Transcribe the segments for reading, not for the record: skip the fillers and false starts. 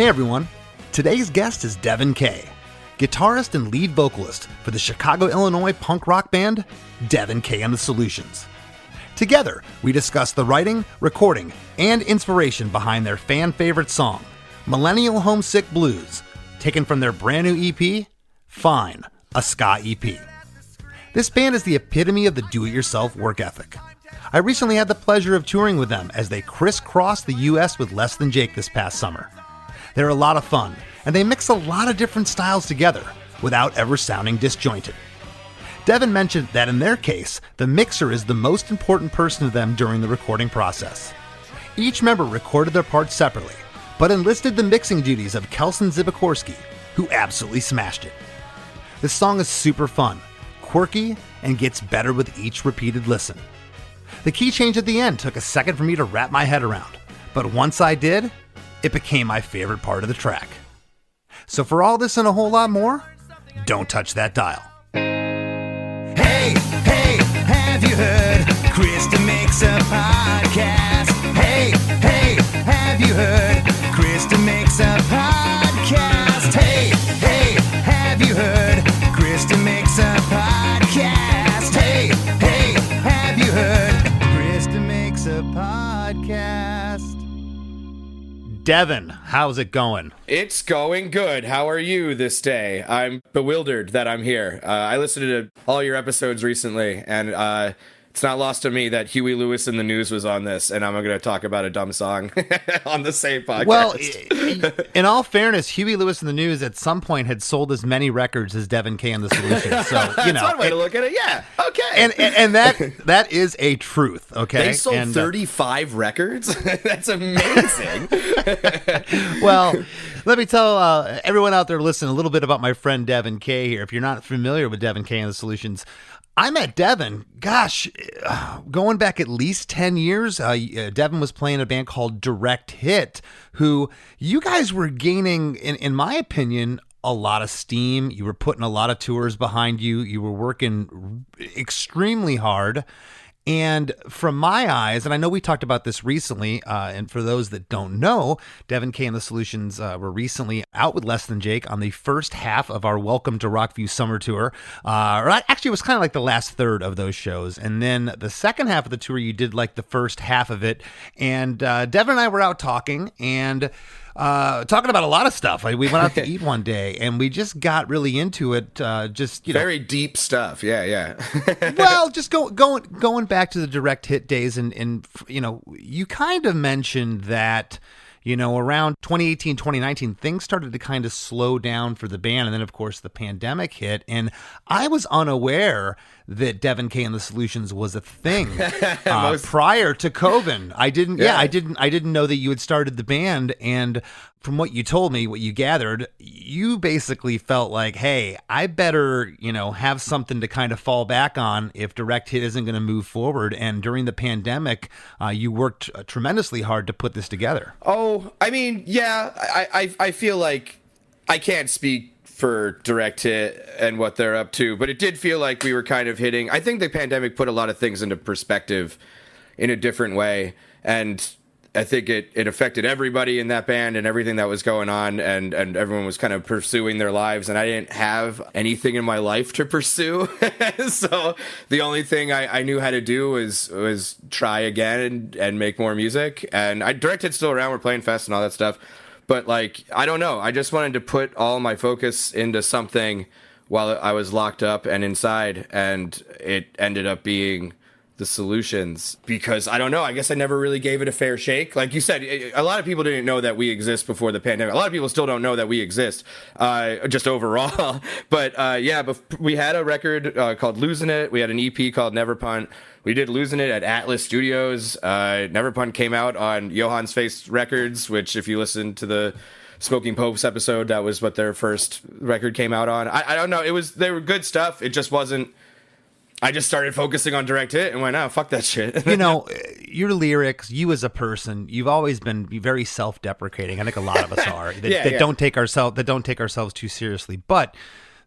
Hey everyone, today's guest is Devon Kay, guitarist and lead vocalist for the Chicago, Illinois punk rock band Devon Kay The Solutions. Together, we discuss the writing, recording, and inspiration behind their fan-favorite song, Millenial Homesick Blues, taken from their brand new EP, Fine, a ska EP. This band is the epitome of the do-it-yourself work ethic. I recently had the pleasure of touring with them as they crisscrossed the U.S. with Less Than Jake this past summer. They're a lot of fun, and they mix a lot of different styles together without ever sounding disjointed. Devon mentioned that in their case, the mixer is the most important person to them during the recording process. Each member recorded their parts separately, but enlisted the mixing duties of Kelson Zibikorski, who absolutely smashed it. This song is super fun, quirky, and gets better with each repeated listen. The key change at the end took a second for me to wrap my head around, but once I did, it became my favorite part of the track. So for all this and a whole lot more, don't touch that dial. Hey, have you heard? Krista makes a podcast. Hey, have you heard? Krista makes a podcast. Hey, have you heard? Krista makes a podcast. Hey, have you heard? Krista makes a podcast. Devon, how's it going? It's going good. How are you this day? I'm bewildered that I'm here. I listened to all your episodes recently, and it's not lost on me that Huey Lewis in the News was on this, and I'm going to talk about a dumb song on the same podcast. Well, in all fairness, Huey Lewis in the News at some point had sold as many records as Devon Kay The Solutions. So, you know, that's one way to look at it. Yeah. Okay. And that is a truth. Okay. They sold 35 records. That's amazing. Well, let me tell everyone out there listening a little bit about my friend Devon Kay here. If you're not familiar with Devon Kay The Solutions, I met Devon, going back at least 10 years. Devon was playing a band called Direct Hit, who you guys were gaining, in my opinion, a lot of steam. You were putting a lot of tours behind you. You were working extremely hard. And from my eyes, and I know we talked about this recently, and for those that don't know, Devon Kay The Solutions were recently out with Less Than Jake on the first half of our Welcome to Rockview Summer Tour. Actually, it was kind of like the last third of those shows. And then the second half of the tour, you did like the first half of it. And Devon and I were out talking and talking about a lot of stuff. We went out to eat one day, and we just got really into it. Very deep stuff. Yeah. Well, just going back to the Direct Hit days, and you know, you kind of mentioned that, you know, around 2018, 2019, things started to kind of slow down for the band. And then, of course, the pandemic hit. And I was unaware that Devon Kay The Solutions was a thing prior to COVID. I didn't know that you had started the band. And from what you told me, what you gathered, you basically felt like, hey, I better, you know, have something to kind of fall back on if Direct Hit isn't going to move forward. And during the pandemic, you worked tremendously hard to put this together. Oh, I mean, yeah, I feel like I can't speak for Direct Hit and what they're up to, but it did feel like we were kind of hitting. I think the pandemic put a lot of things into perspective in a different way, and I think it affected everybody in that band and everything that was going on, and everyone was kind of pursuing their lives, and I didn't have anything in my life to pursue. So the only thing I knew how to do was try again and make more music. And Direct Hit's still around, we're playing fest and all that stuff. But like, I don't know, I just wanted to put all my focus into something while I was locked up and inside, and it ended up being The Solutions, because I don't know, I guess I never really gave it a fair shake. Like you said, a lot of people didn't know that we exist before the pandemic. A lot of people still don't know that we exist, just overall. But we had a record called Losing It. We had an EP called Never Punt. We did Losing It at Atlas Studios. Never Punt came out on Johann's Face Records, which if you listen to the Smoking Popes episode, that was what their first record came out on. I don't know, they were good stuff. It just wasn't. I just started focusing on Direct Hit and went, oh, fuck that shit. You know, your lyrics, you as a person, you've always been very self-deprecating. I think a lot of us are that don't take ourselves too seriously. But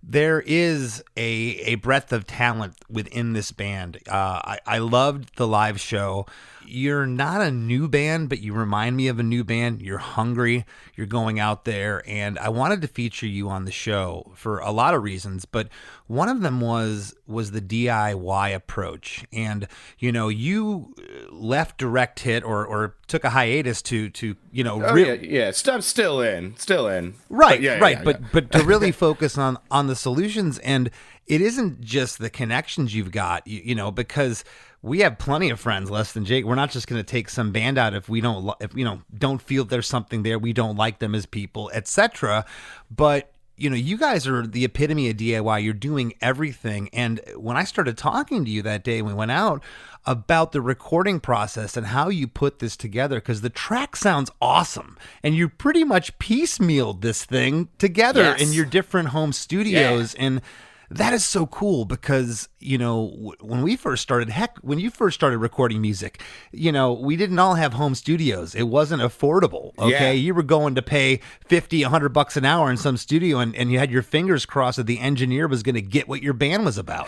there is a breadth of talent within this band. I loved the live show. you're not a new band, but you remind me of a new band. You're hungry. You're going out there. And I wanted to feature you on the show for a lot of reasons, but one of them was the DIY approach. And, you left Direct Hit or took a hiatus to Still in. Right. But to really focus on the solutions. And it isn't just the connections you've got, because we have plenty of friends less than Jake. We're not just going to take some band out if we don't feel there's something there, we don't like them as people, etc. But you guys are the epitome of DIY. You're doing everything. And when I started talking to you that day when we went out about the recording process and how you put this together, because the track sounds awesome and you pretty much piecemealed this thing together in your different home studios. And that is so cool because, when you first started recording music, we didn't all have home studios. It wasn't affordable. Okay. Yeah. You were going to pay $50, $100 an hour in some studio and you had your fingers crossed that the engineer was going to get what your band was about.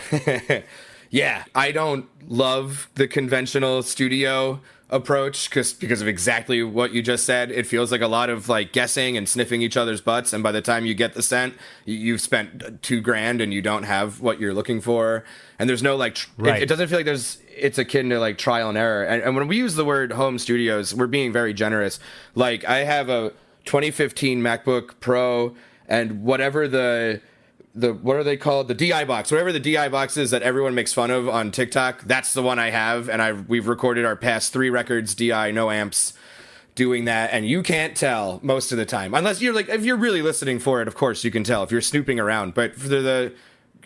Yeah. I don't love the conventional studio approach because of exactly what you just said. It feels like a lot of like guessing and sniffing each other's butts, and by the time you get the scent, you've spent $2,000 and you don't have what you're looking for. And there's no like it doesn't feel like it's akin to like trial and error. And when we use the word home studios, we're being very generous. Like I have a 2015 MacBook Pro, and whatever the what are they called? The DI box. Whatever the DI box is that everyone makes fun of on TikTok, that's the one I have. And we've recorded our past 3 records, DI, no amps, doing that. And you can't tell most of the time. Unless you're like, if you're really listening for it, of course you can tell if you're snooping around. But for the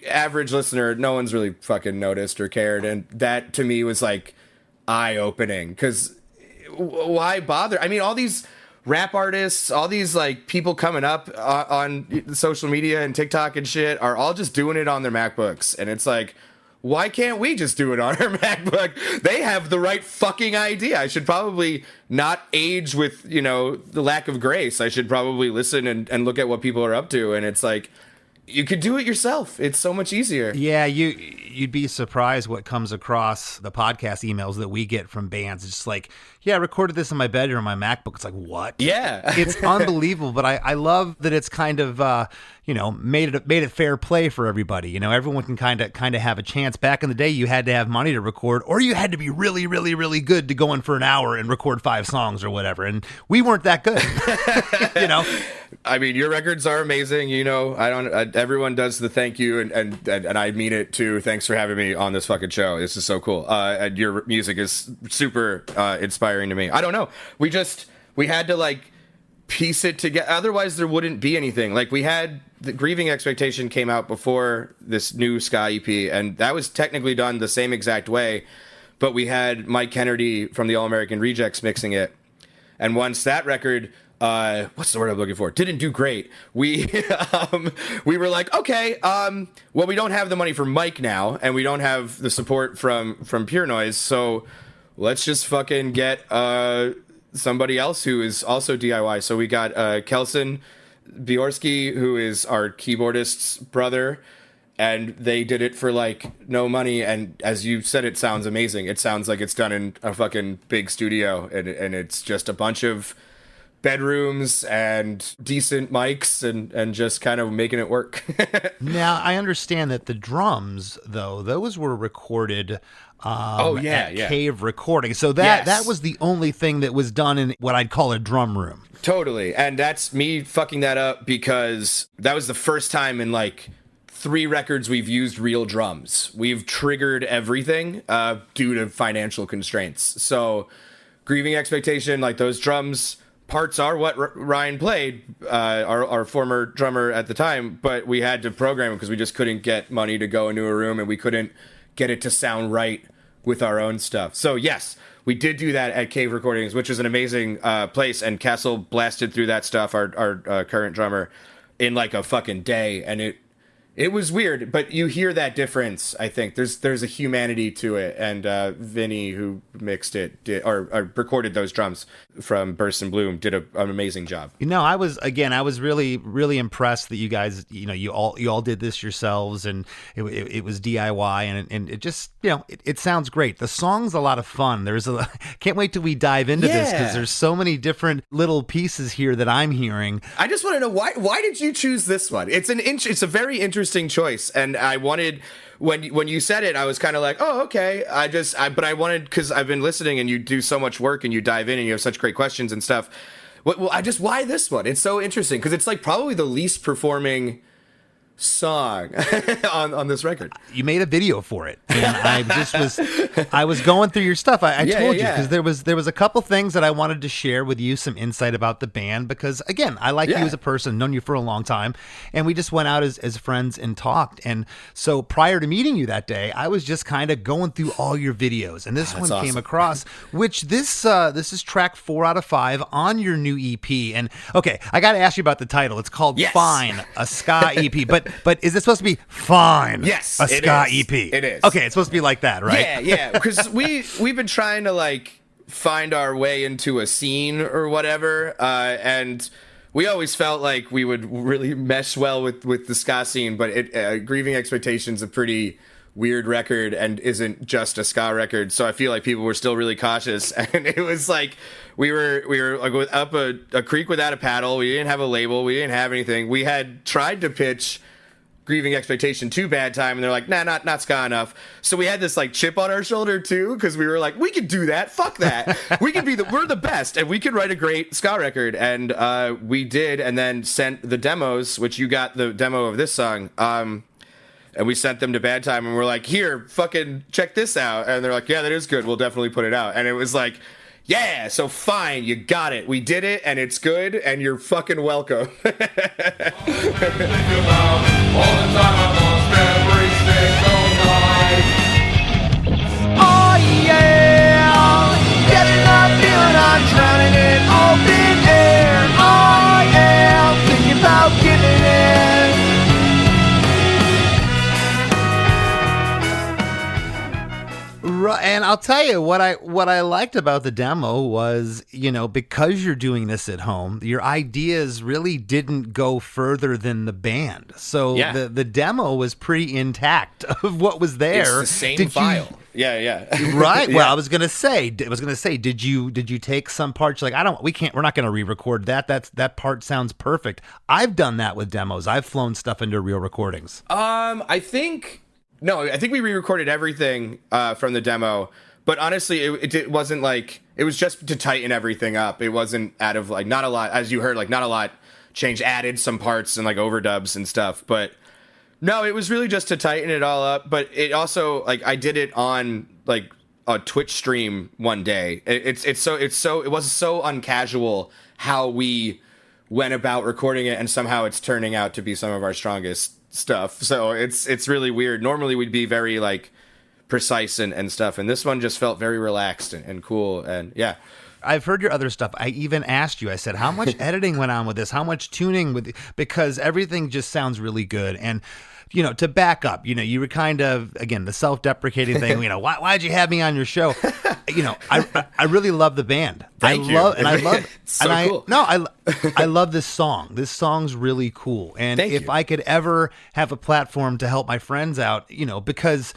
average listener, no one's really fucking noticed or cared. And that to me was like eye-opening. Because why bother? I mean, all these rap artists, all these like people coming up on social media and TikTok and shit are all just doing it on their MacBooks. And it's like, why can't we just do it on our MacBook? They have the right fucking idea. I should probably not age with, the lack of grace. I should probably listen and look at what people are up to. And it's like, you could do it yourself. It's so much easier. Yeah, you'd be surprised what comes across the podcast emails that we get from bands. It's just like, yeah, I recorded this in my bedroom on my MacBook. It's like, what? Yeah. It's unbelievable. But I love that it's kind of, made it fair play for everybody. Everyone can kind of have a chance. Back in the day, you had to have money to record, or you had to be really, really, really good to go in for an hour and record 5 songs or whatever. And we weren't that good. I mean, your records are amazing. Everyone does the thank you, and I mean it too. Thanks for having me on this fucking show. This is so cool. And your music is super inspiring to me. I don't know. We had to like piece it together. Otherwise, there wouldn't be anything. Like we had the Grieving Expectation came out before this new Sky EP, and that was technically done the same exact way. But we had Mike Kennedy from the All American Rejects mixing it, and once that record. What's the word I'm looking for? Didn't do great. We were like, okay, well, we don't have the money for Mike now, and we don't have the support from Pure Noise, so let's just fucking get somebody else who is also DIY. So we got Kelson Bjorski, who is our keyboardist's brother, and they did it for like no money. And as you said, it sounds amazing. It sounds like it's done in a fucking big studio, and it's just a bunch of bedrooms and decent mics and just kind of making it work. Now, I understand that the drums, though, those were recorded at Cave Recording. So that was the only thing that was done in what I'd call a drum room. Totally. And that's me fucking that up because that was the first time in like 3 records we've used real drums. We've triggered everything due to financial constraints. So Grieving Expectation, like those drums parts are what Ryan played, our former drummer at the time, but we had to program it because we just couldn't get money to go into a room and we couldn't get it to sound right with our own stuff. So yes, we did do that at Cave Recordings, which is an amazing place, and Castle blasted through that stuff, our current drummer, in like a fucking day, and it It was weird, but you hear that difference. I think there's a humanity to it, and Vinny, who mixed it, or recorded those drums from Burst and Bloom, did an amazing job. I was really, really impressed that you guys, you all did this yourselves, and it was DIY, and it just, it sounds great. The song's a lot of fun. Can't wait till we dive into this, because there's so many different little pieces here that I'm hearing. I just want to know why did you choose this one? It's a very interesting choice, and I wanted, when you said it, I was kind of like, oh, okay. But I wanted, because I've been listening, and you do so much work, and you dive in, and you have such great questions and stuff. Well, why this one? It's so interesting, because it's like probably the least performing song on this record. You made a video for it, and I was going through your stuff. I told you, because there was a couple things that I wanted to share with you, some insight about the band, because again, I like you as a person, known you for a long time, and we just went out as friends and talked. And so prior to meeting you that day, I was just kind of going through all your videos, and this one came across, which this is track 4 out of 5 on your new EP. And okay, I got to ask you about the title. It's called Fine, a ska EP, but is it supposed to be Fine? Yes, a ska EP. It is. Okay, it's supposed to be like that, right? Yeah, because we've been trying to like find our way into a scene or whatever, and we always felt like we would really mesh well with the ska scene, but Grieving Expectations a pretty weird record and isn't just a ska record, so I feel like people were still really cautious, and it was like we were like up a creek without a paddle. We didn't have a label, we didn't have anything. We had tried to pitch Grieving Expectation to Bad Time, and they're like, nah, not ska enough. So we had this like chip on our shoulder too, because we were like, we could do that, fuck that. We're the best, and we could write a great ska record. And we did, and then sent the demos, which you got the demo of this song, and we sent them to Bad Time, and we're like, here, fucking check this out. And they're like, yeah, that is good, we'll definitely put it out. And it was like, yeah, so fine, you got it. We did it, and it's good, and you're fucking welcome. Oh yeah, getting that feeling I'm drowning in open air. I am thinking about getting in. And I'll tell you what I liked about the demo was, because you're doing this at home, your ideas really didn't go further than the band. So the demo was pretty intact of what was there. It's the same file. Yeah. Right. Well, I was gonna say, did you take some parts like we're not gonna re-record that. That part sounds perfect. I've done that with demos. I've flown stuff into real recordings. I think we re-recorded everything from the demo, but honestly, it wasn't like, it was just to tighten everything up. It wasn't out of like, not a lot, as you heard, like not a lot changed, added some parts and like overdubs and stuff, but no, it was really just to tighten it all up. But it also, like, I did it on like a Twitch stream one day. It was so uncasual how we went about recording it, and somehow it's turning out to be some of our strongest stuff. So it's really weird. Normally we'd be very like precise and stuff, and this one just felt very relaxed and cool. And yeah, I've heard your other stuff. I even asked you, I said, how much editing went on with this? How much tuning because everything just sounds really good. And to back up, you were kind of, again, the self-deprecating thing, why'd you have me on your show? I really love the band. Thank you. Cool. I love this song. This song's really cool. And if I could ever have a platform to help my friends out, because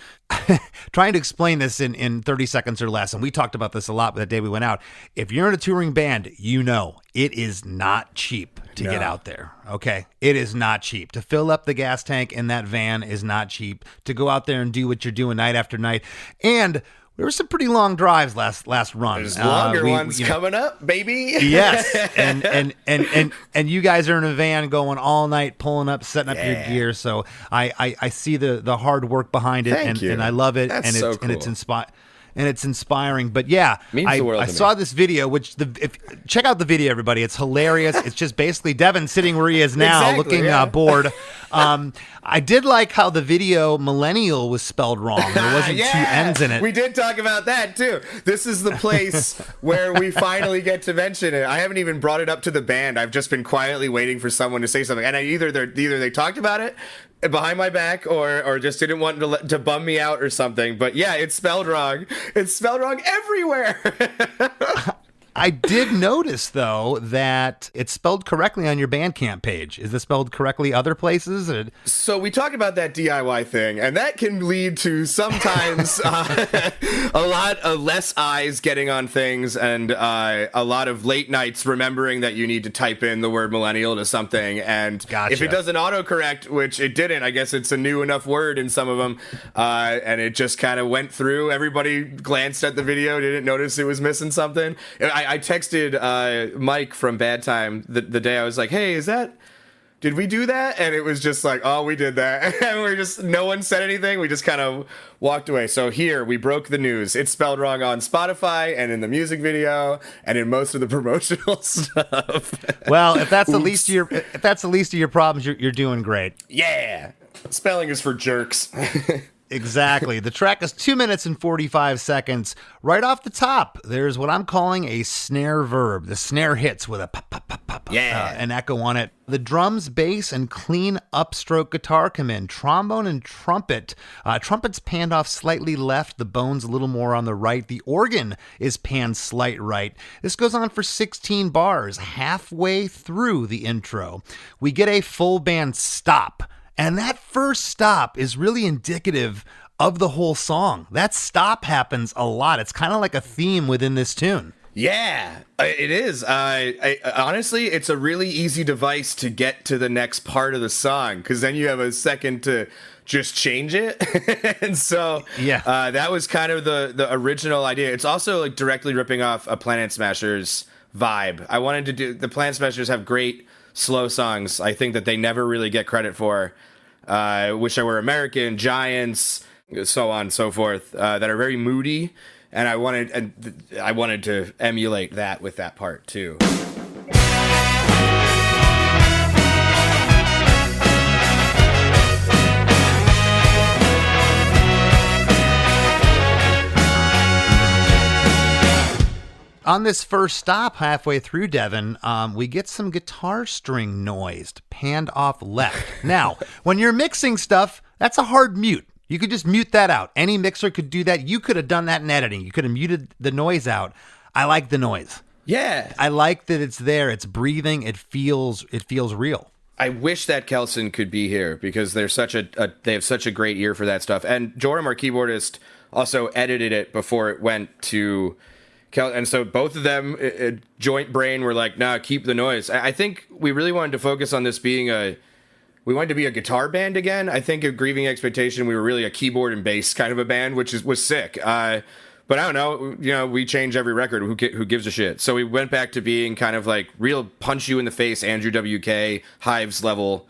trying to explain this in 30 seconds or less, and we talked about this a lot the day we went out, if you're in a touring band, it is not cheap to get out there. Okay. It is not cheap. To fill up the gas tank in that van is not cheap. To go out there and do what you're doing night after night. And there were some pretty long drives last run. There's longer ones coming up, baby. Yes. And you guys are in a van going all night, pulling up, setting up your gear. So I see the hard work behind it. And I love it. That's and so it's cool. And it's inspiring. But yeah, I saw this video, which check out the video, everybody. It's hilarious. It's just basically Devon sitting where he is now, looking bored. I did like how the video Millennial was spelled wrong. There wasn't two N's in it. We did talk about that too. This is the place where we finally get to mention it. I haven't even brought it up to the band. I've just been quietly waiting for someone to say something. And either they talked about it behind my back or just didn't want to bum me out or something. But yeah, it's spelled wrong. It's spelled wrong everywhere. I did notice, though, that it's spelled correctly on your Bandcamp page. Is it spelled correctly other places? So we talked about that DIY thing, and that can lead to sometimes a lot of less eyes getting on things and a lot of late nights remembering that you need to type in the word millennial to something. And Gotcha. If it doesn't autocorrect, which it didn't, I guess it's a new enough word in some of them, and it just kind of went through. Everybody glanced at the video, didn't notice it was missing something. I texted Mike from Bad Time the day I was like, hey, did we do that? And it was just like, oh, we did that. And no one said anything. We just kind of walked away. So here, we broke the news. It's spelled wrong on Spotify and in the music video and in most of the promotional stuff. Well, if that's the least of your problems, you're doing great. Yeah. Spelling is for jerks. Exactly. The track is 2 minutes and 45 seconds. Right off the top, there's what I'm calling a snare verb. The snare hits with a pop, pop, pop, pop, an echo on it. The drums, bass, and clean upstroke guitar come in. Trombone and trumpet. Trumpet's panned off slightly left. The bone's a little more on the right. The organ is panned slight right. This goes on for 16 bars. Halfway through the intro, we get a full band stop. And that first stop is really indicative of the whole song. That stop happens a lot. It's kind of like a theme within this tune. Yeah, it is. Honestly, it's a really easy device to get to the next part of the song because then you have a second to just change it. And so that was kind of the original idea. It's also like directly ripping off a Planet Smashers vibe. I wanted to do the Planet Smashers have great slow songs. I think that they never really get credit for. Wish I Were American, Giants, so on and so forth, that are very moody, and I wanted to emulate that with that part too. On this first stop, halfway through, Devon, we get some guitar string noise panned off left. Now, when you're mixing stuff, that's a hard mute. You could just mute that out. Any mixer could do that. You could have done that in editing. You could have muted the noise out. I like the noise. Yeah. I like that it's there. It's breathing. It feels real. I wish that Kelson could be here because they're they have such a great ear for that stuff. And Joram, our keyboardist, also edited it before it went to and so both of them, joint brain, were like, nah, keep the noise. I think we really wanted to focus on this being we wanted to be a guitar band again. I think at Grieving Expectation, we were really a keyboard and bass kind of a band, which was sick. But I don't know, we change every record. Who gives a shit? So we went back to being kind of like real punch you in the face, Andrew WK, Hives level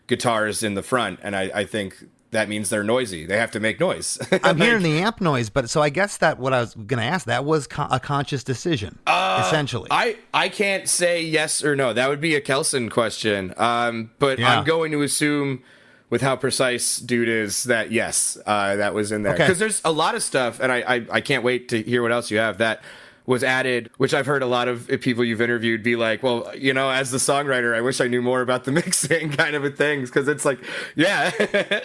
guitars in the front. And I think that means they're noisy. They have to make noise. I'm hearing the amp noise, but so I guess that what I was going to ask, that was a conscious decision, essentially. I can't say yes or no. That would be a Kelson question. But Yeah. I'm going to assume, with how precise dude is, that yes, that was in there. Okay. Because there's a lot of stuff, and I can't wait to hear what else you have, that was added, which I've heard a lot of people you've interviewed be like, well, as the songwriter, I wish I knew more about the mixing kind of a thing, because it's like, yeah.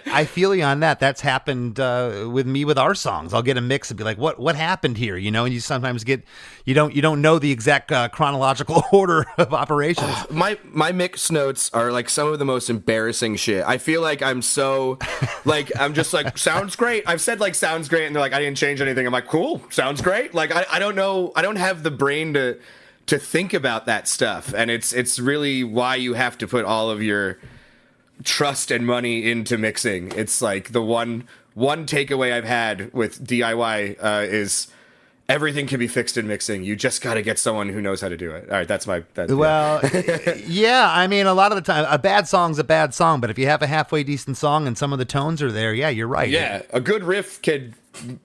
I feel you on that. That's happened with me with our songs. I'll get a mix and be like, what happened here? And you sometimes you don't know the exact chronological order of operations. My mix notes are like some of the most embarrassing shit. I feel like I'm so like, I'm just like, sounds great. I've said like sounds great, and they're like, I didn't change anything. I'm like, cool, sounds great. Like I don't know. I don't have the brain to think about that stuff, and it's really why you have to put all of your trust and money into mixing. It's like the one takeaway I've had with DIY is everything can be fixed in mixing. You just got to get someone who knows how to do it. All right, that's yeah. I mean, a lot of the time, a bad song's a bad song, but if you have a halfway decent song and some of the tones are there, yeah, you're right. Yeah, a good riff could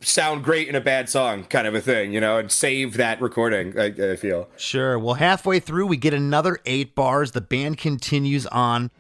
sound great in a bad song, kind of a thing, and save that recording, I feel. Sure. Well, halfway through, we get another 8 bars. The band continues on.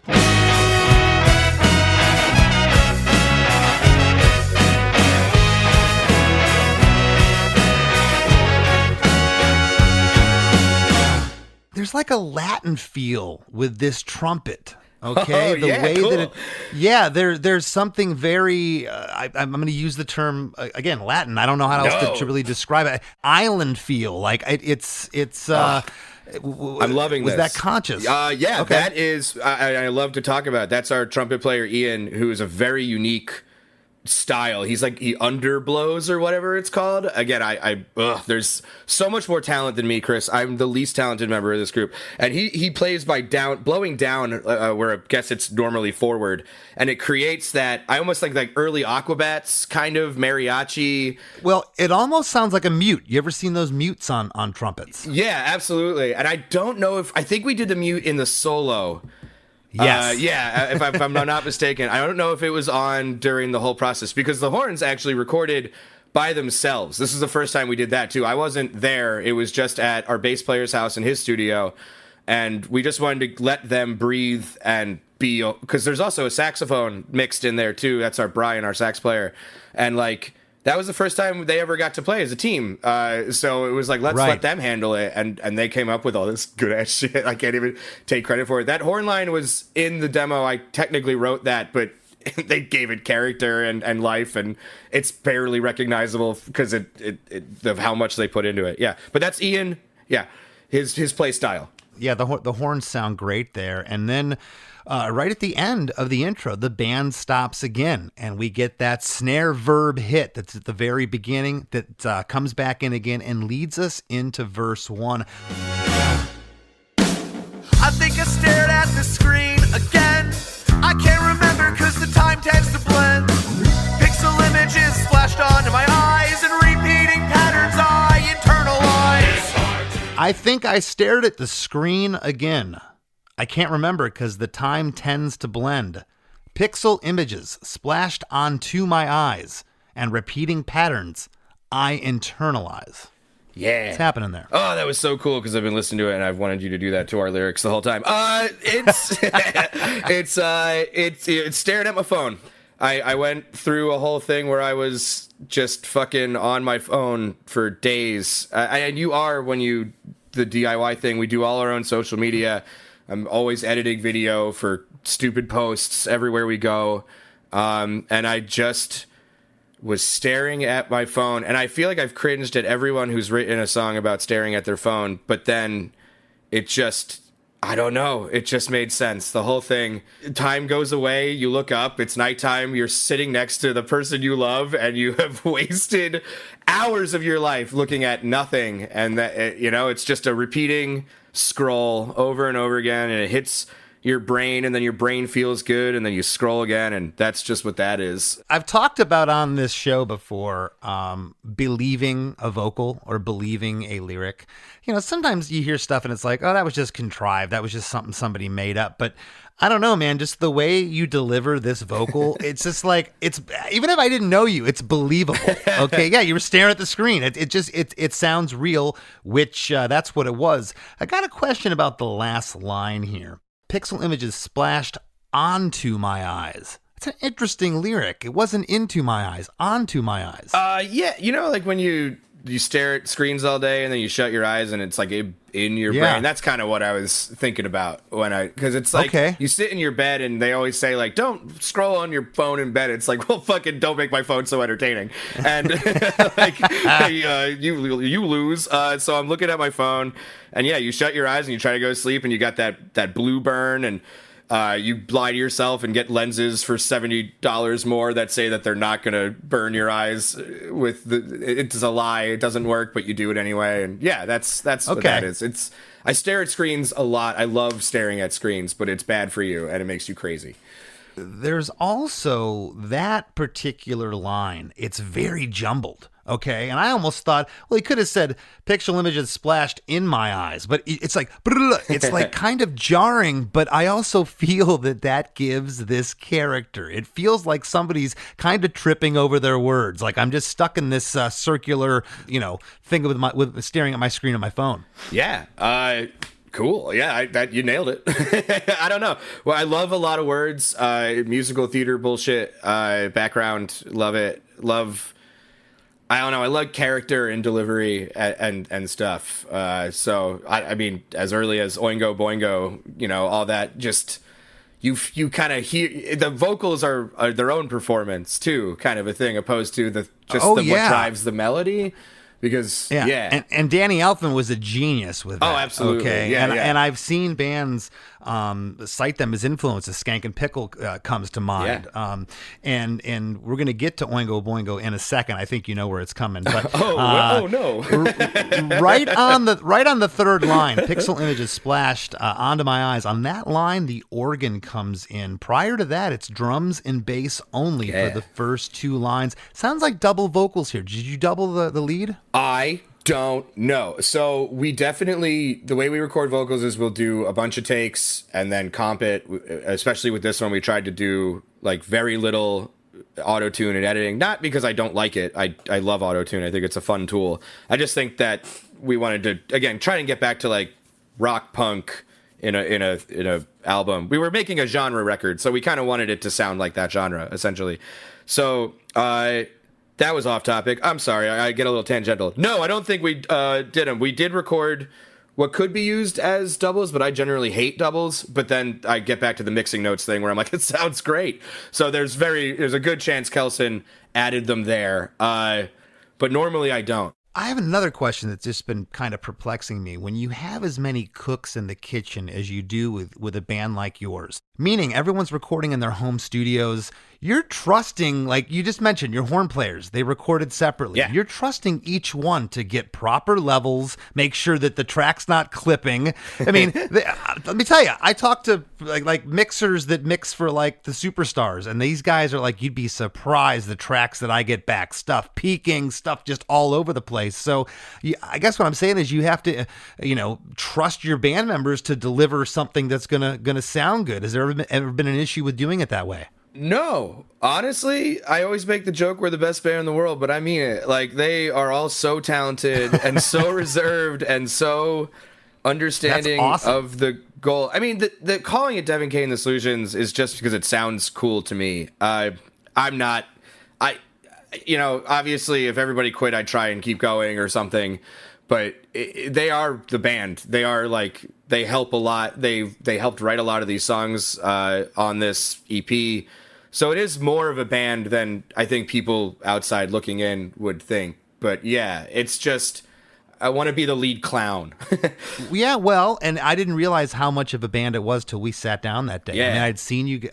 There's like a Latin feel with this trumpet. Okay, Oh, the yeah, way cool. that there's something very I'm going to use the term again Latin. I don't know how else No. to really describe it. Island feel like it's I'm loving was this. that conscious? Yeah, Okay. that is. I love to talk about. That's our trumpet player Ian, who is a very unique style. He's like he underblows or whatever it's called. Again, there's so much more talent than me, Chris. I'm the least talented member of this group, and he plays by blowing down where I guess it's normally forward, and it creates that. I almost like early Aquabats kind of mariachi. Well, it almost sounds like a mute. You ever seen those mutes on trumpets? Yeah, absolutely. And I don't know I think we did the mute in the solo. Yes. If I'm not mistaken. I don't know if it was on during the whole process because the horns actually recorded by themselves. This is the first time we did that too. I wasn't there. It was just at our bass player's house in his studio. And we just wanted to let them breathe and be, because there's also a saxophone mixed in there too. That's our Brian, our sax player. And like, that was the first time they ever got to play as a team. So it was like, let's let them handle it. And they came up with all this good ass shit. I can't even take credit for it. That horn line was in the demo. I technically wrote that, but they gave it character and life, and it's barely recognizable because of how much they put into it. Yeah. But that's Ian. Yeah. His play style. Yeah, the horns sound great there. And then right at the end of the intro, the band stops again, and we get that snare verb hit that's at the very beginning that comes back in again and leads us into verse 1. I think I stared at the screen again. I can't remember cause the time tends to blend. Pixel images splashed onto my eyes and repeating patterns I internalize. I think I stared at the screen again. I can't remember because the time tends to blend. Pixel images splashed onto my eyes and repeating patterns I internalize. Yeah. What's happening there? Oh, that was so cool because I've been listening to it and I've wanted you to do that to our lyrics the whole time. It's staring at my phone. I went through a whole thing where I was just fucking on my phone for days. And you are the DIY thing. We do all our own social media. I'm always editing video for stupid posts everywhere we go. And I just was staring at my phone. And I feel like I've cringed at everyone who's written a song about staring at their phone. But then it just, I don't know. It just made sense. The whole thing. Time goes away. You look up. It's nighttime. You're sitting next to the person you love. And you have wasted hours of your life looking at nothing. And that, it's just a repeating scroll over and over again, and it hits your brain, and then your brain feels good, and then you scroll again, and that's just what that is. I've talked about on this show before believing a vocal or believing a lyric. Sometimes you hear stuff and it's like, oh, that was just contrived. That was just something somebody made up. But I don't know, man, just the way you deliver this vocal, it's just like, it's, even if I didn't know you, it's believable. Okay. Yeah. You were staring at the screen. It sounds real, which that's what it was. I got a question about the last line here. Pixel images splashed onto my eyes. It's an interesting lyric. It wasn't into my eyes, onto my eyes. Yeah. Like when you stare at screens all day and then you shut your eyes and it's like in your brain. That's kind of what I was thinking about because it's like you sit in your bed and they always say like, don't scroll on your phone in bed. It's like, well, fucking don't make my phone so entertaining. And like you lose. So I'm looking at my phone and yeah, you shut your eyes and you try to go to sleep and you got that blue burn and you lie to yourself and get lenses for $70 more that say that they're not going to burn your eyes it's a lie. It doesn't work, but you do it anyway. And yeah, that's what that is. I stare at screens a lot. I love staring at screens, but it's bad for you and it makes you crazy. There's also that particular line. It's very jumbled. Okay. And I almost thought, well, he could have said pixel images splashed in my eyes, but it's like kind of jarring, but I also feel that gives this character. It feels like somebody's kind of tripping over their words. Like I'm just stuck in this circular, thing with staring at my screen on my phone. Yeah. Cool. Yeah, you nailed it. I don't know. Well, I love a lot of words, musical theater bullshit, background. Love it. I don't know. I like character and delivery and stuff. So I mean, as early as Oingo Boingo, all that. Just you kind of hear the vocals are their own performance too, kind of a thing, opposed to what drives the melody. Because and Danny Elfman was a genius with that. Oh, absolutely. Okay, and I've seen bands cite them as influences. Skank and Pickle comes to mind. And we're gonna get to Oingo Boingo in a second. I think you know where it's coming. But no, right on the third line, Pixel Images splashed onto my eyes. On that line, the organ comes in. Prior to that, it's drums and bass only for the first two lines. Sounds like double vocals here. Did you double the lead? I don't know. So we definitely, the way we record vocals is we'll do a bunch of takes and then comp it. Especially with this one, we tried to do like very little auto-tune and editing. Not because I don't like it. I love auto-tune. I think it's a fun tool. I just think that we wanted to, again, try and get back to like rock punk in a album. We were making a genre record, so we kind of wanted it to sound like that genre, essentially. So, that was off topic. I'm sorry, I get a little tangential. No, I don't think we did them. We did record what could be used as doubles, but I generally hate doubles. But then I get back to the mixing notes thing where I'm like, it sounds great. So there's a good chance Kelson added them there. But normally I don't. I have another question that's just been kind of perplexing me. When you have as many cooks in the kitchen as you do with a band like yours, meaning everyone's recording in their home studios, you're trusting, like you just mentioned, your horn players, they recorded separately. Yeah. You're trusting each one to get proper levels, make sure that the track's not clipping. I mean, let me tell you, I talked to like mixers that mix for like the superstars, and these guys are like, you'd be surprised the tracks that I get back, stuff peaking, stuff just all over the place. So I guess what I'm saying is you have to, trust your band members to deliver something that's gonna sound good. Has there ever been an issue with doing it that way? No, honestly, I always make the joke we're the best band in the world, but I mean it. Like, they are all so talented and so reserved and so understanding of the goal. I mean, the calling it Devon Kay The Solutions is just because it sounds cool to me. Obviously, if everybody quit, I'd try and keep going or something. But they are the band. They are like, they help a lot. They helped write a lot of these songs on this EP. So it is more of a band than I think people outside looking in would think. But yeah, it's just, I want to be the lead clown. Yeah, well, and I didn't realize how much of a band it was till we sat down that day. Yeah. I mean,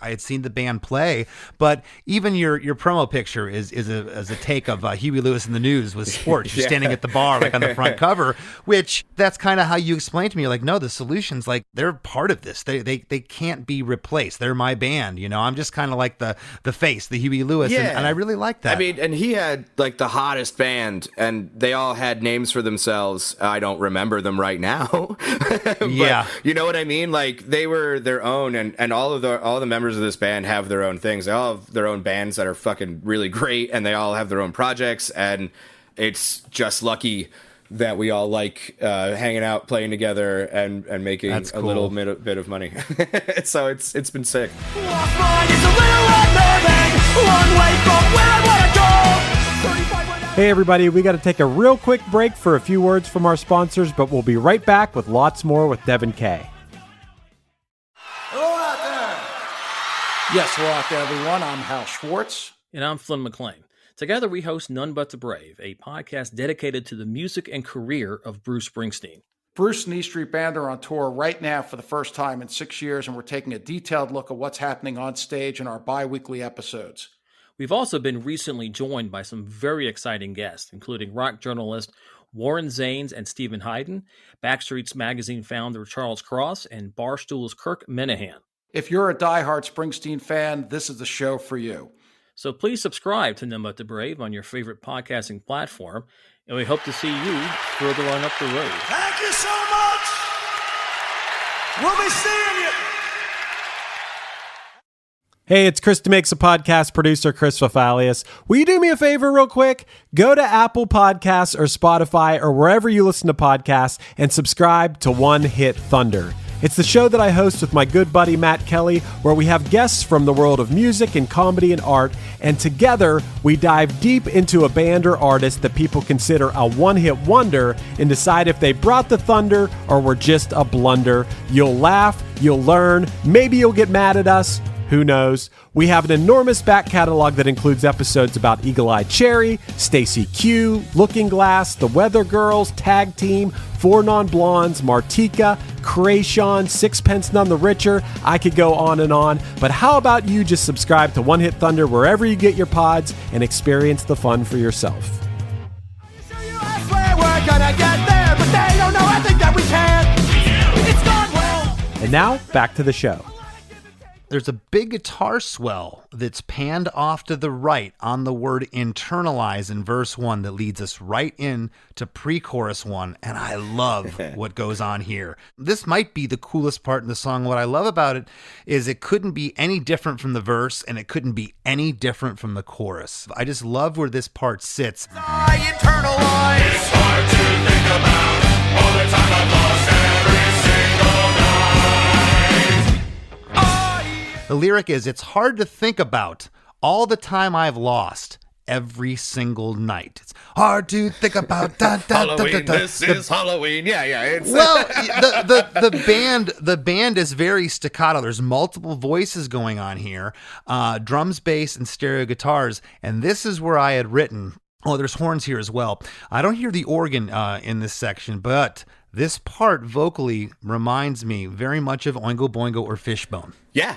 I had seen the band play, but even your promo picture is a take of Huey Lewis in the News with sports. You're standing at the bar, like on the front cover, which that's kind of how you explained to me. You're like, no, the Solutions, like they're part of this. They can't be replaced. They're my band. I'm just kind of like the face, the Huey Lewis, and I really like that. I mean, and he had like the hottest band, and they all had names for themselves. I don't remember them right now. But yeah, you know what I mean? Like, they were their own, and all the members of this band have their own things. They all have their own bands that are fucking really great, and they all have their own projects, and it's just lucky that we all like hanging out, playing together, and making a little bit of money. So it's been sick. Lost mine is a little unnerving, long way from where I wanna go. 35 Hey everybody, we got to take a real quick break for a few words from our sponsors, but we'll be right back with lots more with Devon Kay. Hello out there. Yes, hello out there, everyone. I'm Hal Schwartz. And I'm Flynn McLean. Together we host None But the Brave, a podcast dedicated to the music and career of Bruce Springsteen. Bruce and E Street Band are on tour right now for the first time in 6 years, and we're taking a detailed look at what's happening on stage in our bi-weekly episodes. We've also been recently joined by some very exciting guests, including rock journalist Warren Zanes and Stephen Hayden, Backstreet's Magazine founder Charles Cross, and Barstool's Kirk Minahan. If you're a diehard Springsteen fan, this is the show for you. So please subscribe to None But the Brave on your favorite podcasting platform, and we hope to see you further on up the road. Thank you so much. We'll be seeing you. Hey, it's Chris DeMakes, a podcast producer, Chris Fafalius. Will you do me a favor real quick? Go to Apple Podcasts or Spotify or wherever you listen to podcasts and subscribe to One Hit Thunder. It's the show that I host with my good buddy Matt Kelly, where we have guests from the world of music and comedy and art, and together we dive deep into a band or artist that people consider a one-hit wonder and decide if they brought the thunder or were just a blunder. You'll laugh, you'll learn, maybe you'll get mad at us. Who knows? We have an enormous back catalog that includes episodes about Eagle Eye Cherry, Stacy Q, Looking Glass, The Weather Girls, Tag Team, Four Non-Blondes, Martika, Krayshawn, Sixpence None the Richer. I could go on, but how about you just subscribe to One Hit Thunder wherever you get your pods and experience the fun for yourself. I swear we're gonna get there, but they don't know I think that we can. It's gone well. And now, back to the show. There's a big guitar swell that's panned off to the right on the word internalize in verse 1 that leads us right in to pre-chorus 1, and I love what goes on here. This might be the coolest part in the song. What I love about it is it couldn't be any different from the verse, and it couldn't be any different from the chorus. I just love where this part sits. I internalize. It's hard to think about all the time I've lost every single night. The lyric is, it's hard to think about all the time I've lost every single night. It's hard to think about. Halloween, this is Halloween. Yeah. It's Well, the band is very staccato. There's multiple voices going on here, drums, bass, and stereo guitars. And this is where I had written, oh, there's horns here as well. I don't hear the organ in this section, but this part vocally reminds me very much of Oingo Boingo or Fishbone. Yeah.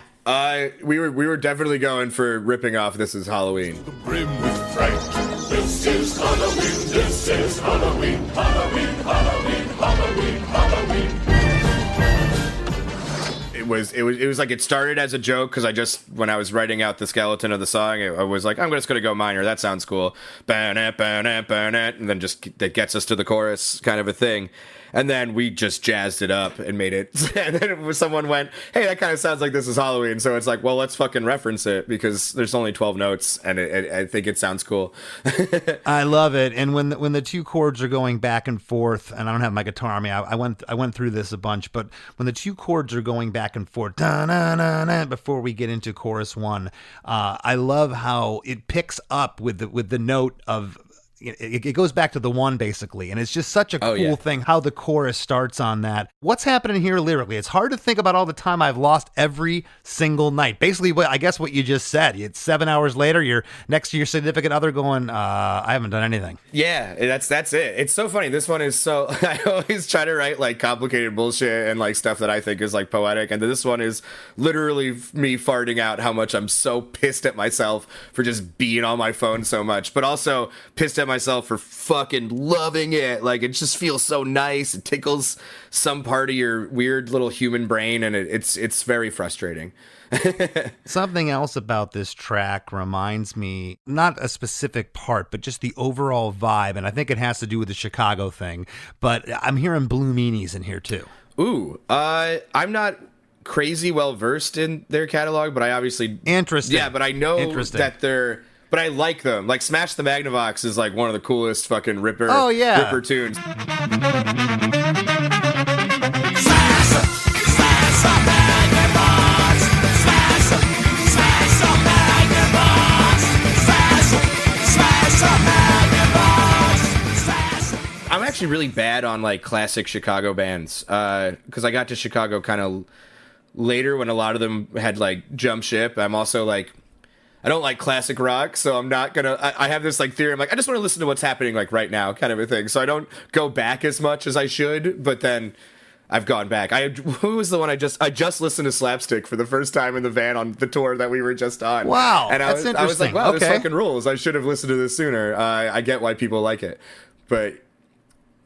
We were definitely going for ripping off This Is Halloween. Brim with fright. This is Halloween. This is Halloween. Halloween. Halloween. Halloween. Halloween. It was like it started as a joke because when I was writing out the skeleton of the song, I was like, I'm just gonna go minor. That sounds cool. And then just that gets us to the chorus, kind of a thing. And then we just jazzed it up and made it. And then someone went, hey, that kind of sounds like This Is Halloween. So it's like, well, let's fucking reference it because there's only 12 notes and I think it sounds cool. I love it. And when the two chords are going back and forth, and I don't have my guitar on me, I went through this a bunch, but when the two chords are going back and forth, before we get into chorus 1, I love how it picks up with the note of, it goes back to the 1 basically, and it's just such a cool thing how the chorus starts on that. What's happening here lyrically? It's hard to think about all the time I've lost every single night. Basically, I guess what you just said. It's 7 hours later, you're next to your significant other going, I haven't done anything. Yeah, that's it. It's so funny. This one is so, I always try to write like complicated bullshit and like stuff that I think is like poetic, and this one is literally me farting out how much I'm so pissed at myself for just being on my phone so much, but also pissed at myself for fucking loving it. Like, it just feels so nice. It tickles some part of your weird little human brain, and it's very frustrating. Something else about this track reminds me, not a specific part, but just the overall vibe, and I think it has to do with the Chicago thing, but I'm hearing Blue Meanies in here too. Ooh, I'm not crazy well versed in their catalog, but I obviously... Interesting. Yeah, but I know that they're... But I like them. Like, Smash the Magnavox is like one of the coolest fucking Ripper tunes. I'm actually really bad on like classic Chicago bands because I got to Chicago kind of later when a lot of them had like jumped ship. I'm also like, I don't like classic rock, so I'm not gonna. I have this like theory. I'm like, I just want to listen to what's happening like right now, kind of a thing. So I don't go back as much as I should. But then I've gone back. Who was the one I just listened to Slapstick for the first time in the van on the tour that we were just on. Wow, and I was like, wow, okay. This fucking rules. I should have listened to this sooner. I get why people like it, but.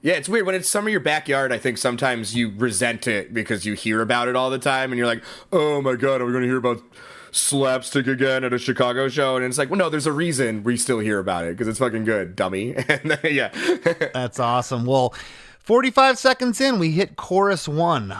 Yeah, it's weird. When it's some of your backyard, I think sometimes you resent it because you hear about it all the time, and you're like, oh my god, are we going to hear about Slapstick again at a Chicago show? And it's like, well, no, there's a reason we still hear about it, because it's fucking good, dummy. And yeah. That's awesome. Well, 45 seconds in, we hit chorus 1.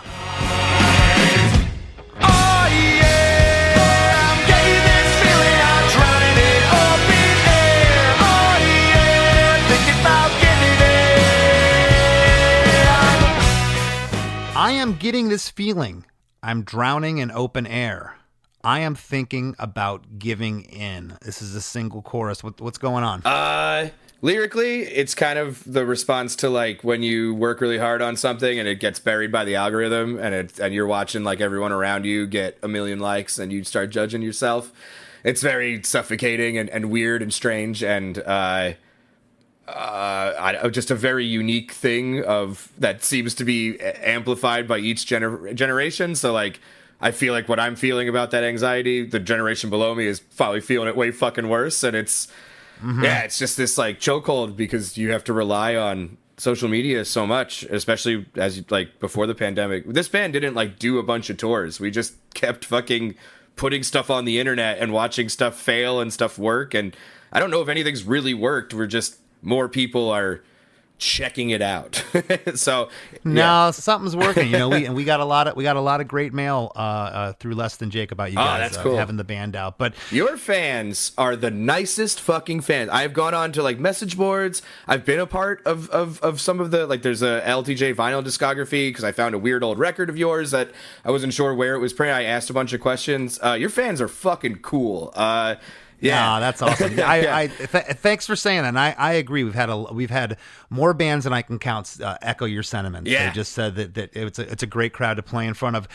I am getting this feeling. I'm drowning in open air. I am thinking about giving in. This is a single chorus. What's going on? Lyrically, it's kind of the response to like when you work really hard on something and it gets buried by the algorithm, and you're watching like everyone around you get a million likes and you start judging yourself. It's very suffocating and weird and strange, and just a very unique thing that seems to be amplified by each generation. So like, I feel like what I'm feeling about that anxiety, the generation below me is probably feeling it way fucking worse, and it's. Yeah, it's just this like chokehold because you have to rely on social media so much, especially as like before the pandemic. This band didn't like do a bunch of tours. We just kept fucking putting stuff on the internet and watching stuff fail and stuff work. And I don't know if anything's really worked. We're just more people are checking it out. So no, something's working. You know, we got a lot of great mail through Less Than Jake about you guys that's cool. Having the band out. But your fans are the nicest fucking fans. I've gone on to like message boards. I've been a part of some of the like. There's a LTJ vinyl discography because I found a weird old record of yours that I wasn't sure where it was printed. I asked a bunch of questions. Your fans are fucking cool. Yeah, that's awesome. Thanks for saying that. And I agree. We've had more bands than I can count echo your sentiments. Yeah. They just said that it's a great crowd to play in front of.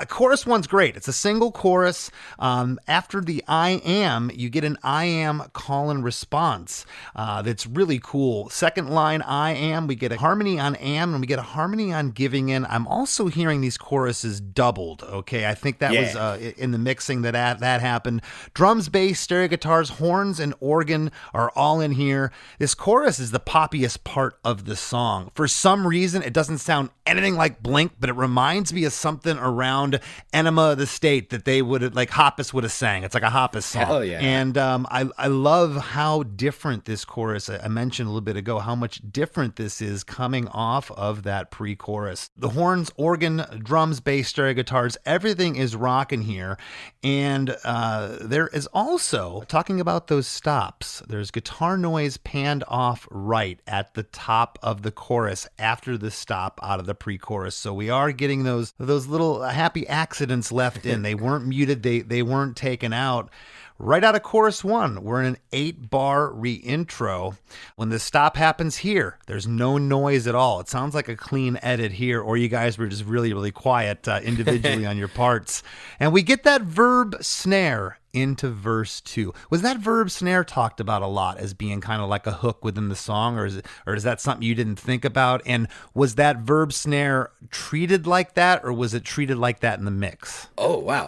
Chorus one's great. It's a single chorus. After the I am, you get an I am call and response. That's really cool. Second line I am, we get a harmony on am, and we get a harmony on giving in. I'm also hearing these choruses doubled. Okay, I think that was in the mixing that happened. Drums, bass, stereo guitars, horns, and organ are all in here. This chorus is the poppiest part of the song. For some reason, it doesn't sound anything like Blink, but it reminds me of something around Enema of the State that they would have, like Hoppus would have sang. It's like a Hoppus song. Hell yeah. And I love how different this chorus, I mentioned a little bit ago, how much different this is coming off of that pre-chorus. The horns, organ, drums, bass, stereo guitars, everything is rocking here. And there is also, talking about those stops, there's guitar noise panned off right at the top of the chorus after the stop out of the pre-chorus. So we are getting those little happy accidents left in. They weren't muted. They weren't taken out. Right out of chorus one, we're in an 8-bar re-intro. When the stop happens here, there's no noise at all. It sounds like a clean edit here, or you guys were just really, really quiet individually on your parts. And we get that verb snare into verse 2. Was that verb snare talked about a lot as being kind of like a hook within the song, or is that something you didn't think about? And was that verb snare treated like that, or was it treated like that in the mix? Oh wow,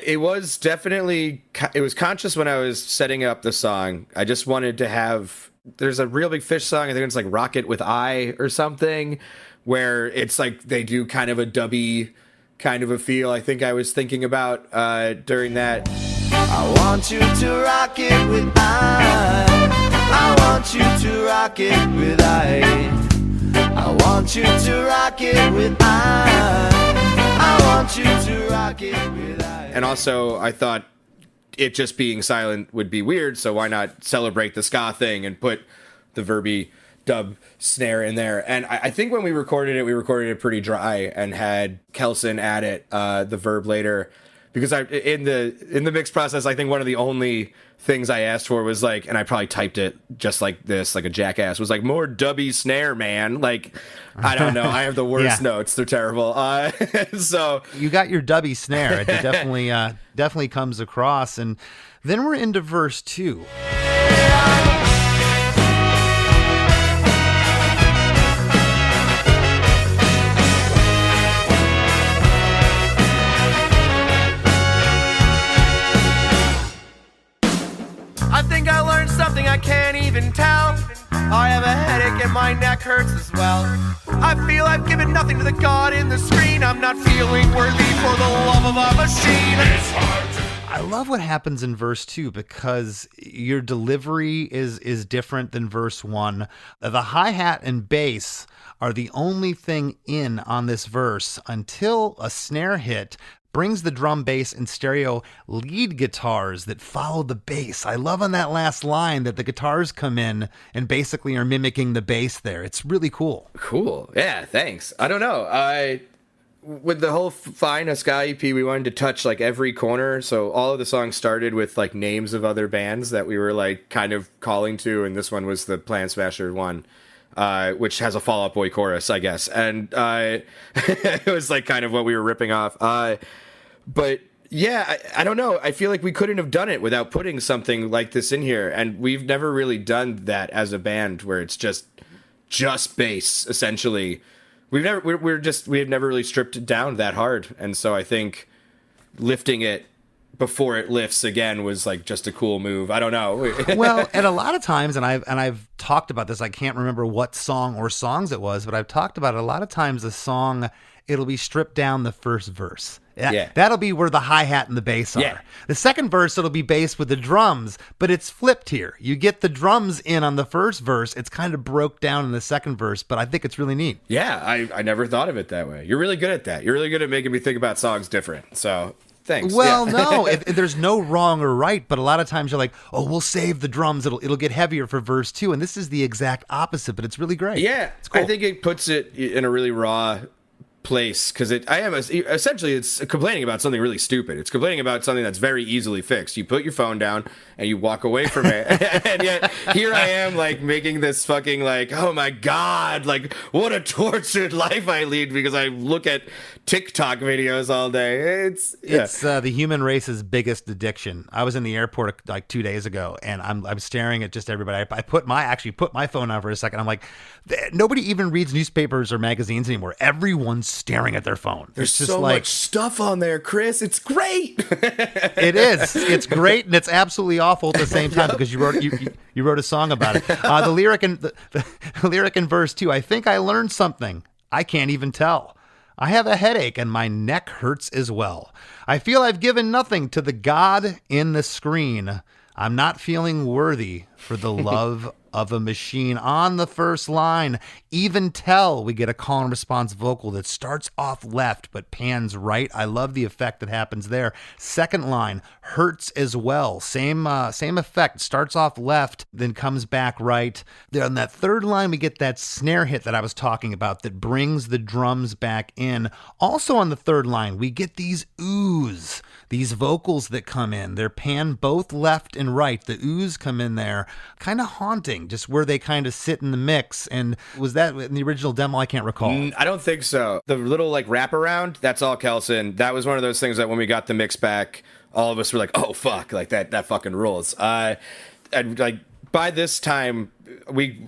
it was definitely, it was conscious when I was setting up the song. I just wanted to have, there's a Real Big Fish song, I think it's like Rocket with I or something, where it's like they do kind of a dubby kind of a feel. I think I was thinking about during that. I want you to rock it with I want you to rock it with I want you to rock it with I want you to rock it with And also, I thought it just being silent would be weird, so why not celebrate the ska thing and put the verby dub snare in there. And I think when we recorded it pretty dry and had Kelson add it, the verb later. Because in the mix process, I think one of the only things I asked for was like, and I probably typed it just like this, like a jackass, was like, more dubby snare, man. Like, I don't know. I have the worst notes. They're terrible. So you got your dubby snare. It definitely comes across. And then we're into verse 2. I think I learned something I can't even tell. I have a headache and my neck hurts as well. I feel I've given nothing to the god in the screen. I'm not feeling worthy for the love of a machine. It's hard to I love what happens in verse 2 because your delivery is different than verse 1. The hi-hat and bass are the only thing in on this verse until a snare hit brings the drum, bass, and stereo lead guitars that follow the bass. I love on that last line that the guitars come in and basically are mimicking the bass there. It's really cool. Cool. Yeah, thanks. I don't know. with the whole Fine a Ska EP, we wanted to touch like every corner. So all of the songs started with like names of other bands that we were like kind of calling to, and this one was the Plan Smasher one, which has a Fall Out Boy chorus, I guess, and it was like kind of what we were ripping off. But yeah, I don't know. I feel like we couldn't have done it without putting something like this in here, and we've never really done that as a band where it's just bass essentially. We have never really stripped it down that hard, and so I think lifting it before it lifts again was like just a cool move. I don't know. Well, and a lot of times, and I've talked about this. I can't remember what song or songs it was, but I've talked about it. A lot of times, a song it'll be stripped down the first verse. Yeah. That'll be where the hi-hat and the bass are. Yeah. The second verse, it'll be bass with the drums, but it's flipped here. You get the drums in on the first verse. It's kind of broke down in the second verse, but I think it's really neat. Yeah, I never thought of it that way. You're really good at that. You're really good at making me think about songs different. So thanks. Well, Yeah. no, if there's no wrong or right, but a lot of times you're like, oh, we'll save the drums. It'll get heavier for verse 2. And this is the exact opposite, but it's really great. Yeah, it's cool. I think it puts it in a really raw place because essentially it's complaining about something really stupid. It's complaining about something that's very easily fixed. You put your phone down and you walk away from it, and yet here I am like making this fucking like, oh my god, like what a tortured life I lead because I look at TikTok videos all day. It's the human race's biggest addiction. I was in the airport like 2 days ago, and I'm staring at just everybody. I put my phone on for a second. I'm like, nobody even reads newspapers or magazines anymore. Everyone's staring at their phone. There's just so like, much stuff on there, Chris. It's great. It is. It's great, and it's absolutely awful at the same time because you wrote a song about it. The lyric and the lyric in verse 2. I think I learned something. I can't even tell. I have a headache and my neck hurts as well. I feel I've given nothing to the God in the screen. I'm not feeling worthy for the love of a machine. On the first line, even tell, we get a call and response vocal that starts off left but pans right. I love the effect that happens there. Second line, hurts as well. Same effect. Starts off left, then comes back right. Then on that third line, we get that snare hit that I was talking about that brings the drums back in. Also on the third line, we get these oohs, these vocals that come in. They're panned both left and right. The oohs come in there, kind of haunting, just where they kind of sit in the mix. And was that in the original demo? I can't recall. I don't think so. The little like wraparound, that's all Kelson. That was one of those things that when we got the mix back, all of us were like, oh fuck, like that fucking rules. And like by this time,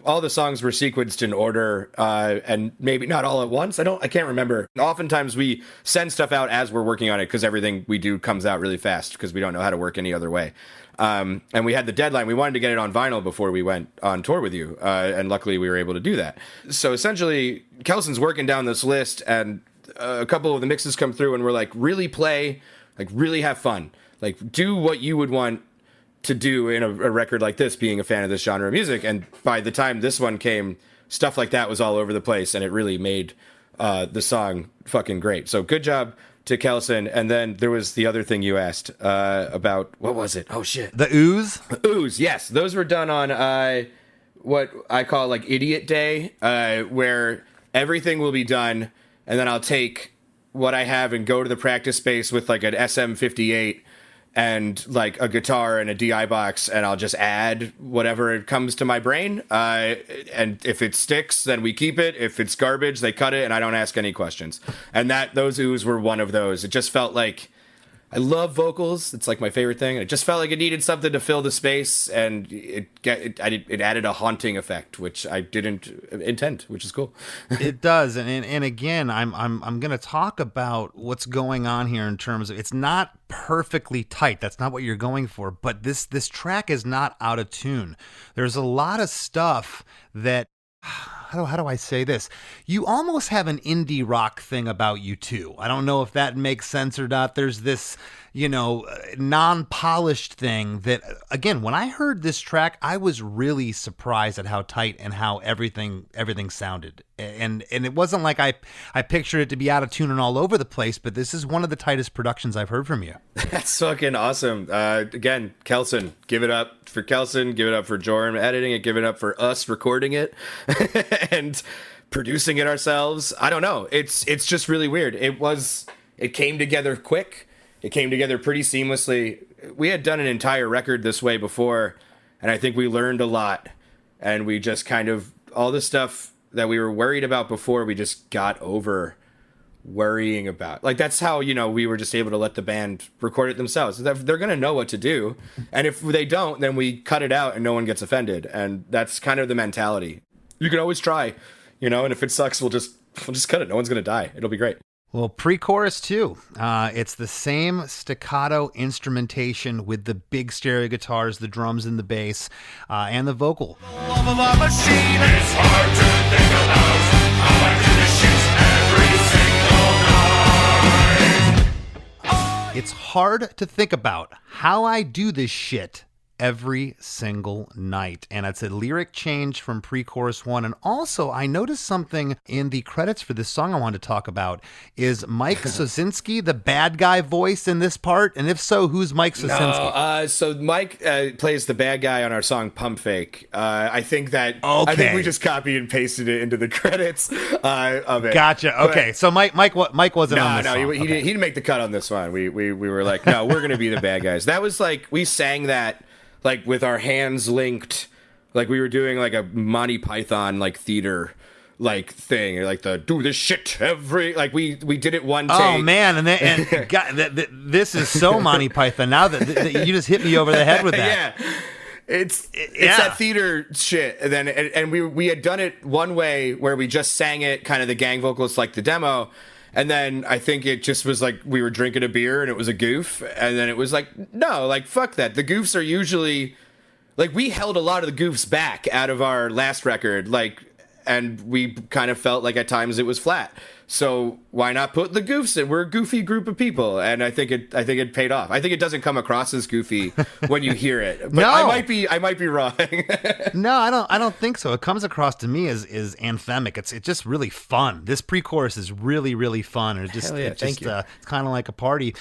all the songs were sequenced in order, and maybe not all at once. I can't remember. Oftentimes we send stuff out as we're working on it because everything we do comes out really fast because we don't know how to work any other way. And we had the deadline. We wanted to get it on vinyl before we went on tour with you, and luckily we were able to do that. So essentially, Kelson's working down this list, and a couple of the mixes come through, and we're like, really play, like really have fun, like do what you would want to do in a record like this, being a fan of this genre of music. And by the time this one came, stuff like that was all over the place, and it really made the song fucking great. So good job to Kelson. And then there was the other thing you asked about. What was it? Oh shit, The oohs? Oohs, yes, those were done on what I call like Idiot Day, where everything will be done, and then I'll take what I have and go to the practice space with like an SM58 and like a guitar and a DI box, and I'll just add whatever it comes to my brain. And if it sticks, then we keep it. If it's garbage, they cut it, and I don't ask any questions. And those oohs were one of those. It just felt like, I love vocals. It's like my favorite thing. It just felt like it needed something to fill the space, and it added a haunting effect, which I didn't intend, which is cool. It does, and again, I'm going to talk about what's going on here in terms of, it's not perfectly tight. That's not what you're going for, but this track is not out of tune. There's a lot of stuff that, how do I say this? You almost have an indie rock thing about you too. I don't know if that makes sense or not. There's this, non-polished thing that, again, when I heard this track, I was really surprised at how tight and how everything sounded. And it wasn't like I pictured it to be out of tune and all over the place, but this is one of the tightest productions I've heard from you. That's fucking awesome. Again, Kelson, give it up for Kelson, give it up for Jordan editing it, give it up for us recording it. And producing it ourselves. I don't know. It's just really weird. It came together quick. It came together pretty seamlessly. We had done an entire record this way before, and I think we learned a lot. And we just kind of, all the stuff that we were worried about before, we just got over worrying about. Like, that's how, we were just able to let the band record it themselves. They're going to know what to do. And if they don't, then we cut it out and no one gets offended. And that's kind of the mentality. You can always try, and if it sucks, we'll just cut it. No one's going to die. It'll be great. Well, pre-chorus too. It's the same staccato instrumentation with the big stereo guitars, the drums and the bass, and the vocal. Love of our machine. It's hard to think about how I do this shit every single night. It's hard to think about how I do this shit every single night. And it's a lyric change from pre-chorus 1. And also, I noticed something in the credits for this song I wanted to talk about. Is Mike Sosinski the bad guy voice in this part? And if so, who's Mike Sosinski? No, so Mike plays the bad guy on our song Pump Fake. I think that Okay. I think we just copied and pasted it into the credits of it. Gotcha. Okay, But, so Mike wasn't on this no, song. he didn't make the cut on this one. We were like, no, we're gonna be the bad guys. That was like, we sang that like with our hands linked, like we were doing like a Monty Python like theater like thing, like the do this shit every, like we did it one take. Oh man, and God, this is so Monty Python. Now that you just hit me over the head with that. Yeah. It's that theater shit. And then and we had done it one way where we just sang it kind of the gang vocals like the demo. And then I think it just was like we were drinking a beer and it was a goof. And then it was like, no, like fuck that. The goofs are usually like, we held a lot of the goofs back out of our last record, like, and we kind of felt like at times it was flat. So why not put the goofs in? We're a goofy group of people, and I think it paid off. I think it doesn't come across as goofy when you hear it. But No. I might be wrong. No, I don't think so. It comes across to me as anthemic. It's just really fun. This pre-chorus is really, really fun. It's just, Hell yeah, thank you. It's kind of like a party.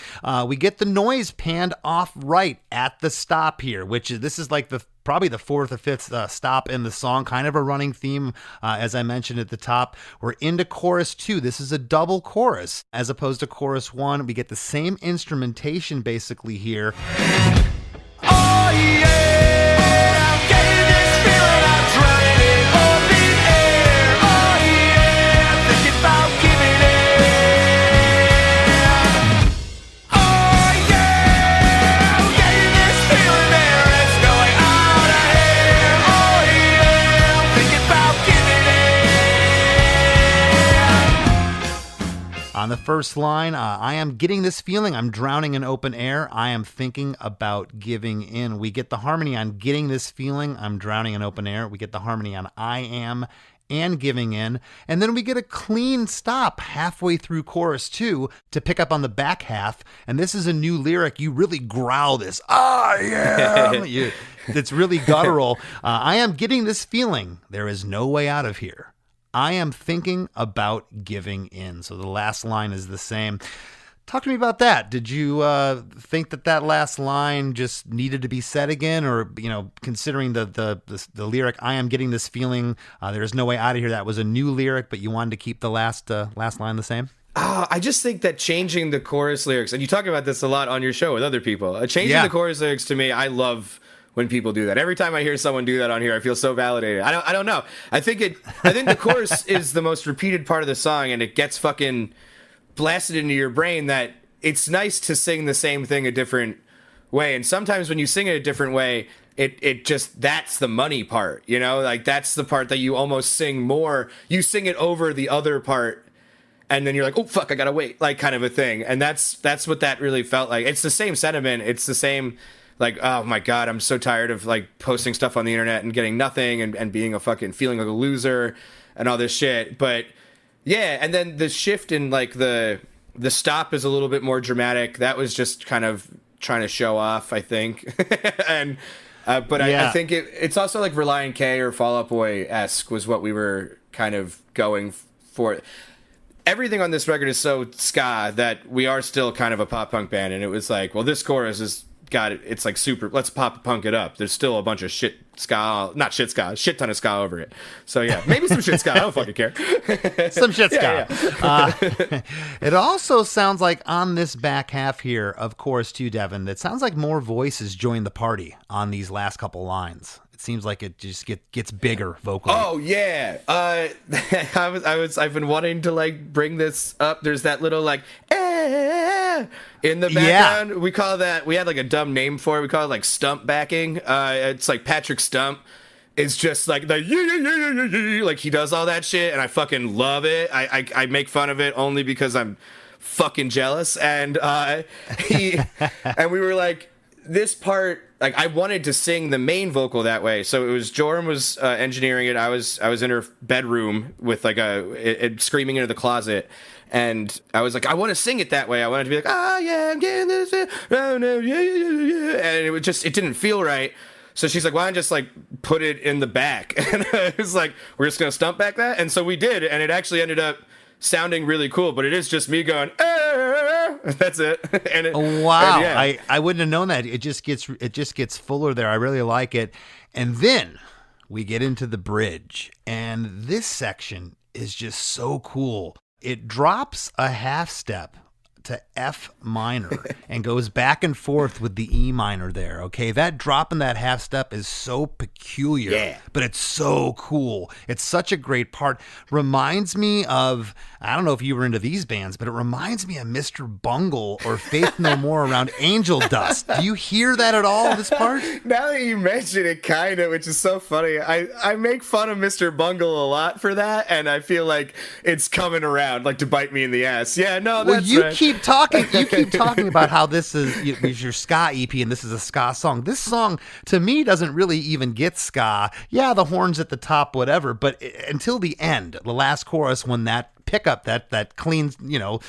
We get the noise panned off right at the stop here, this is like probably the fourth or fifth stop in the song, kind of a running theme, as I mentioned at the top. We're into chorus 2. This is a double chorus as opposed to chorus 1. We get the same instrumentation basically here. Oh yeah, I'm getting this feeling, I'm drowning it up in air. Oh yeah, thinking about giving in. Oh yeah, I'm getting this feeling there, it's going out of here. Oh yeah, I'm thinking about giving in. On the first line, I am getting this feeling, I'm drowning in open air, I am thinking about giving in. We get the harmony on getting this feeling, I'm drowning in open air. We get the harmony on I am and giving in. And then we get a clean stop halfway through chorus 2 to pick up on the back half. And this is a new lyric. You really growl this, I am. It's really guttural. I am getting this feeling, there is no way out of here. I am thinking about giving in. So the last line is the same. Talk to me about that. Did you think that last line just needed to be said again? Or, considering the lyric, I am getting this feeling, there is no way out of here, that was a new lyric, but you wanted to keep the last line the same? I just think that changing the chorus lyrics, and you talk about this a lot on your show with other people, changing the chorus lyrics, to me, I love when people do that. Every time I hear someone do that on here, I feel so validated. I don't know. I think the chorus is the most repeated part of the song, and it gets fucking blasted into your brain that it's nice to sing the same thing a different way. And sometimes when you sing it a different way, it just, that's the money part, like that's the part that you almost sing more. You sing it over the other part, and then you're like, oh fuck, I gotta wait, like kind of a thing. And that's what that really felt like. It's the same sentiment. It's the same, like, oh my God, I'm so tired of like posting stuff on the internet and getting nothing and being a fucking feeling like a loser and all this shit. But yeah, and then the shift in like the stop is a little bit more dramatic. That was just kind of trying to show off, I think. And but I think it's also like Relient K or Fall Out Boy-esque was what we were kind of going for. Everything on this record is so ska that we are still kind of a pop punk band, and it was like, well, this chorus is got it. It's like super. Let's pop punk it up. There's still a bunch of shit ska, not shit ska, shit ton of ska over it. So yeah, maybe some shit ska. I don't fucking care. Some shit ska. Yeah. It also sounds like on this back half here, of course, too, Devon. It sounds like more voices join the party on these last couple lines. It seems like it just gets bigger vocally. Oh yeah. I've been wanting to like bring this up. There's that little like in the background. Yeah. We had like a dumb name for it. We call it like stump backing. It's like Patrick Stump is just like the like he does all that shit, and I fucking love it. I make fun of it only because I'm fucking jealous. And and we were like, this part, like I wanted to sing the main vocal that way, so it was Joram was engineering it. I was in her bedroom with like screaming into the closet, and I was like, I want to sing it that way. I wanted to be like, yeah, I'm getting this, oh no, yeah, and it didn't feel right. So she's like, why don't you just like put it in the back? And I was like, we're just gonna stump back that, and so we did, and it actually ended up sounding really cool. But it is just me going, that's it. Wow. And yeah. I wouldn't have known that. It just gets fuller there. I really like it. And then we get into the bridge, and this section is just so cool. It drops a half step to F minor and goes back and forth with the E minor there. Okay, that drop in that half step is so peculiar, but it's so cool. It's such a great part. Reminds me of, I don't know if you were into these bands, but it reminds me of Mr. Bungle or Faith No More around Angel Dust. Do you hear that at all, this part? Now that you mention it, kind of, which is so funny. I make fun of Mr. Bungle a lot for that, and I feel like it's coming around, like to bite me in the ass. Yeah, no, that's you right. keep talking about how this is your ska EP and this is a ska song. This song to me doesn't really even get ska. Yeah, the horns at the top, whatever, but until the end, the last chorus, when that pickup, that clean,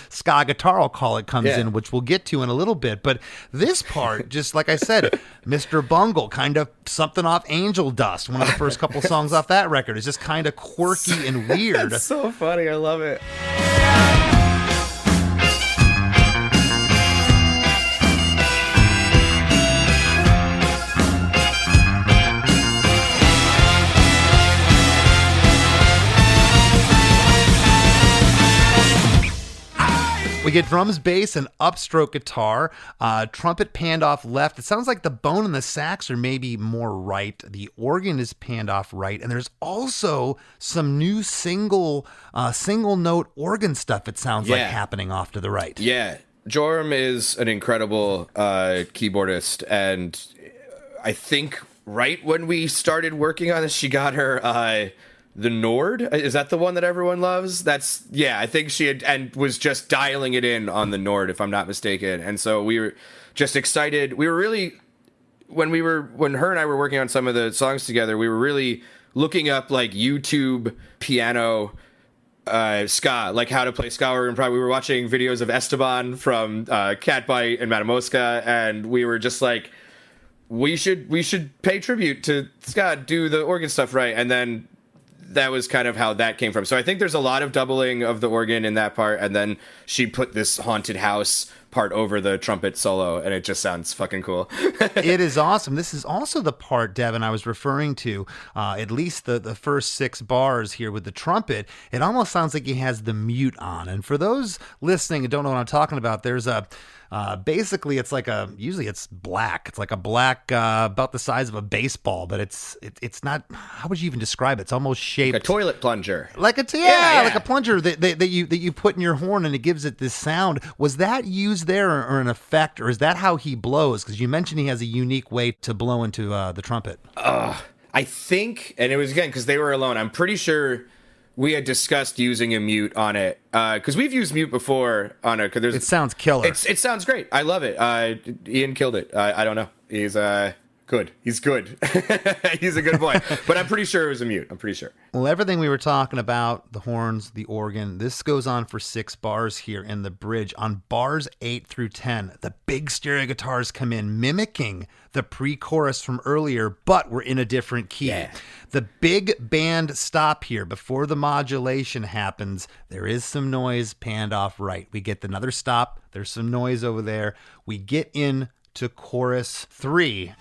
ska guitar, I'll call it, comes in, which we'll get to in a little bit. But this part, just like I said, Mr. Bungle, kind of something off Angel Dust, one of the first couple songs off that record. It's just kind of quirky and weird. That's so funny. I love it. We get drums, bass, and upstroke guitar, trumpet panned off left. It sounds like the bone and the sax are maybe more right. The organ is panned off right. And there's also some new single note organ stuff, it sounds like, happening off to the right. Yeah. Joram is an incredible keyboardist. And I think right when we started working on this, she got her... the Nord, is that the one that everyone loves? I think she had and was just dialing it in on the Nord, if I'm not mistaken. And so we were just excited. We were really, when her and I were working on some of the songs together, we were really looking up like YouTube piano ska, like how to play ska. We were watching videos of Esteban from Catbite and Madame Mosca, and we were just like, we should pay tribute to ska, do the organ stuff right. And then that was kind of how that came from. So I think there's a lot of doubling of the organ in that part, and then she put this haunted house part over the trumpet solo, and it just sounds fucking cool. It is awesome. This is also the part, Devon, I was referring to, at least the first 6 bars here with the trumpet. It almost sounds like he has the mute on. And for those listening who don't know what I'm talking about, there's a... basically, it's like usually it's black. It's like a black, about the size of a baseball, but it's not, how would you even describe it? It's almost shaped. Like a toilet plunger. Like a plunger that you put in your horn, and it gives it this sound. Was that used there or an effect, or is that how he blows? Because you mentioned he has a unique way to blow into the trumpet. I think, and it was again, because they were alone, I'm pretty sure we had discussed using a mute on it, because we've used mute before on it. Cause it sounds killer. It sounds great. I love it. Ian killed it. I don't know. He's good. He's good. He's a good boy. But I'm pretty sure it was a mute. I'm pretty sure. Well, everything we were talking about, the horns, the organ, this goes on for 6 bars here in the bridge. On bars 8 through 10, the big stereo guitars come in, mimicking the pre-chorus from earlier, but we're in a different key. Yeah. The big band stop here before the modulation happens. There is some noise panned off right. We get another stop. There's some noise over there. We get in to chorus 3.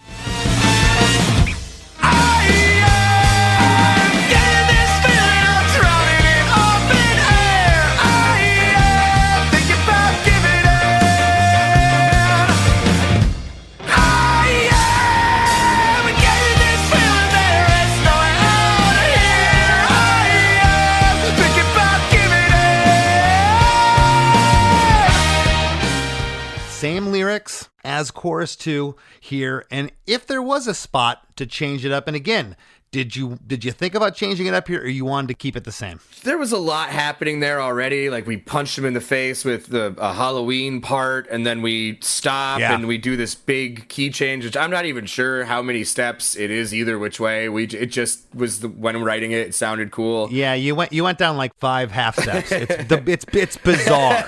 Same lyrics as chorus 2 here, and if there was a spot to change it up, and again, did you think about changing it up here, or you wanted to keep it the same? There was a lot happening there already. Like, we punched him in the face with the Halloween part, and then we stop and we do this big key change, which I'm not even sure how many steps it is either which way. It just was when writing it sounded cool. Yeah, you went down like 5 half steps. It's bizarre.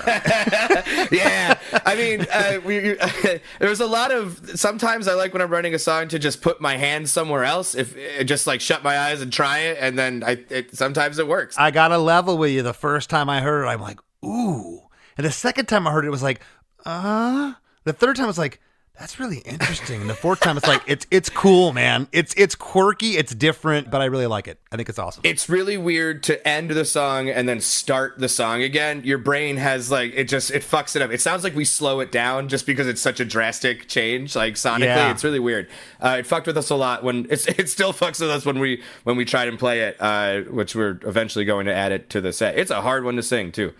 Yeah, I mean, there was a lot of. Sometimes I like when I'm writing a song to just put my hand somewhere else. If just like shut my eyes and try it, and then sometimes it works. I got a level with you. The first time I heard it, I'm like, ooh, and the second time I heard it, it was like, the third time I was like, that's really interesting, and the fourth time it's like, it's cool, man. It's quirky, it's different, but I really like it. I think it's awesome. It's really weird to end the song and then start the song again. Your brain has like it fucks it up. It sounds like we slow it down just because it's such a drastic change, like sonically. Yeah. It's really weird. It fucked with us a lot when it still fucks with us when we try and play it, which we're eventually going to add it to the set. It's a hard one to sing too.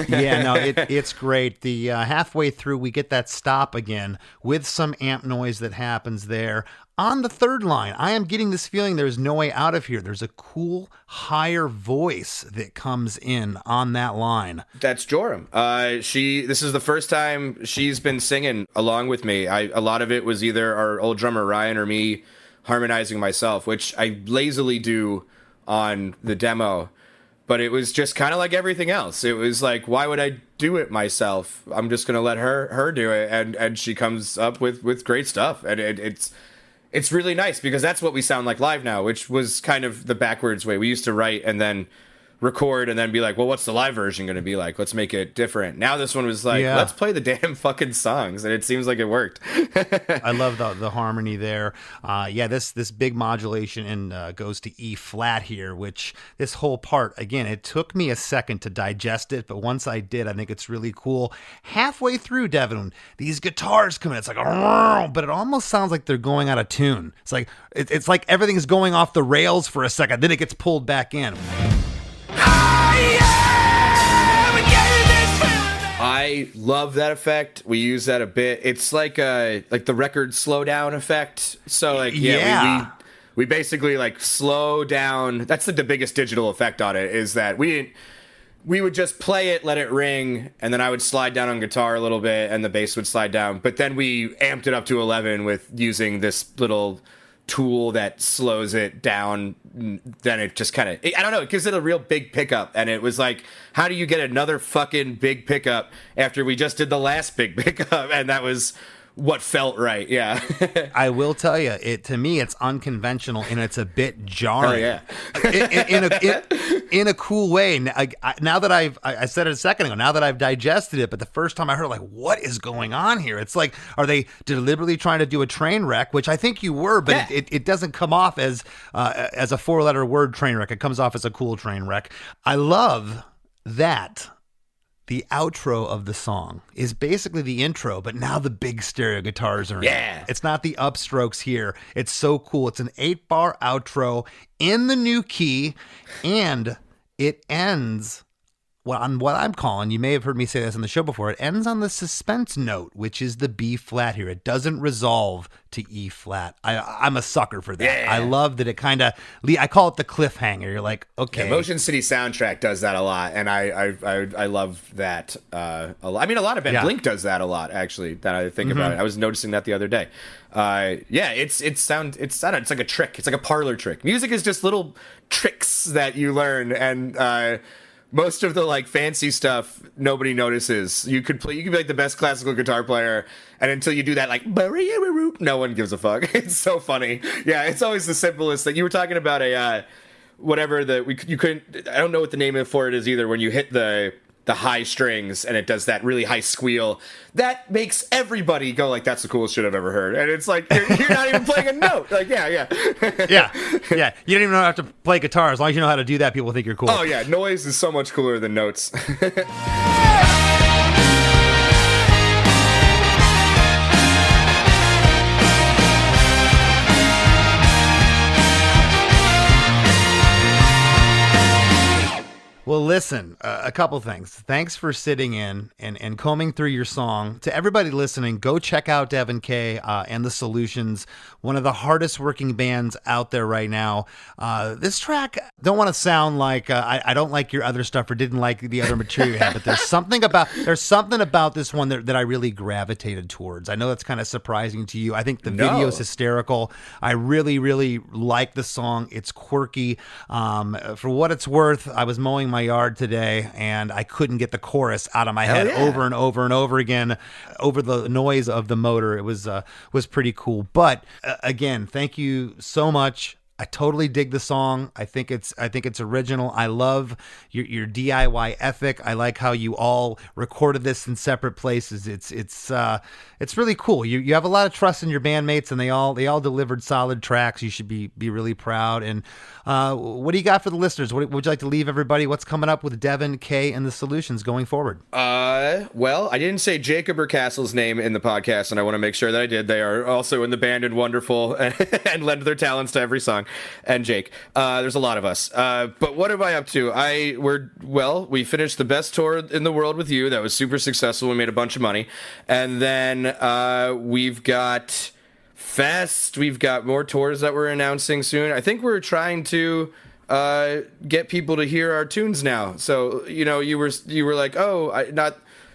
Yeah, no, it's great. The halfway through, we get that stop again with some amp noise that happens there. On the third line, I am getting this feeling there's no way out of here. There's a cool, higher voice that comes in on that line. That's Joram. This is the first time she's been singing along with me. A lot of it was either our old drummer Ryan or me harmonizing myself, which I lazily do on the demo. But it was just kind of like everything else. It was like, why would I do it myself? I'm just going to let her do it. And she comes up with great stuff. And it's really nice because that's what we sound like live now, which was kind of the backwards way. We used to write and then record and then be like, well, what's the live version going to be like? Let's make it different. Now this one was like, let's play the damn fucking songs. And it seems like it worked. I love the harmony there. This big modulation and goes to E flat here, which this whole part, again, it took me a second to digest it, but once I did, I think it's really cool. Halfway through, Devon, these guitars come in. It's like, but it almost sounds like they're going out of tune. It's like everything's going off the rails for a second, then it gets pulled back in. I love that effect. We use that a bit. It's like the record slowdown effect. So we basically like slow down. That's the biggest digital effect on it is that we would just play it, let it ring, and then I would slide down on guitar a little bit and the bass would slide down. But then we amped it up to 11 with using this little tool that slows it down. Then it just kind of, I don't know, it gives it a real big pickup. And it was like, how do you get another fucking big pickup after we just did the last big pickup? And that was what felt right. Yeah. I will tell you, to me, it's unconventional and it's a bit jarring. Oh, yeah. in a cool way. Now that I said it a second ago, now that I've digested it, but the first time I heard it, like, what is going on here? It's like, are they deliberately trying to do a train wreck? Which I think you were, but it doesn't come off as a 4-letter word train wreck. It comes off as a cool train wreck. I love that. The outro of the song is basically the intro, but now the big stereo guitars are in. Yeah. It's not the upstrokes here. It's so cool. It's an 8-bar outro in the new key, and it ends on what I'm calling, you may have heard me say this on the show before, it ends on the suspense note, which is the B flat here. It doesn't resolve to E flat. I'm a sucker for that. Yeah. I love that it kind of, I call it the cliffhanger. You're like, okay. Yeah, Motion City Soundtrack does that a lot, and I love that a lot. I mean, a lot of bands, Blink does that a lot, actually, that I think about it. I was noticing that the other day. It's like a trick. It's like a parlor trick. Music is just little tricks that you learn, and most of the like fancy stuff nobody notices. You could be like the best classical guitar player, and until you do that, like no one gives a fuck. It's so funny. Yeah, it's always the simplest thing. You were talking about you couldn't. I don't know what the name for it is either. When you hit the the high strings and it does that really high squeal that makes everybody go like, that's the coolest shit I've ever heard. And it's like, you're not even playing a note. Like, yeah. Yeah. You don't even have to play guitar. As long as you know how to do that, people think you're cool. Oh yeah, noise is so much cooler than notes. Well, listen, a couple things. Thanks for sitting in and combing through your song. To everybody listening, go check out Devon Kay and The Solutions, one of the hardest working bands out there right now. This track, don't want to sound like I don't like your other stuff or didn't like the other material you had, but there's something about this one that I really gravitated towards. I know that's kind of surprising to you. I think the video is hysterical. I really, really like the song. It's quirky. For what it's worth, I was mowing my yard today and I couldn't get the chorus out of my head over and over and over again over the noise of the motor. It was pretty cool. But again, thank you so much. I totally dig the song. I think it's original. I love your DIY ethic. I like how you all recorded this in separate places. It's really cool. You have a lot of trust in your bandmates, and they all delivered solid tracks. You should be really proud. And what do you got for the listeners? What would you like to leave everybody? What's coming up with Devon Kay and the Solutions going forward? Well, I didn't say Jacob or Castle's name in the podcast, and I want to make sure that I did. They are also in the band and wonderful and lend their talents to every song. And Jake, there's a lot of us. But what am I up to? We finished the best tour in the world with you. That was super successful. We made a bunch of money. And then we've got Fest. We've got more tours that we're announcing soon. I think we're trying to get people to hear our tunes now. So, you were like,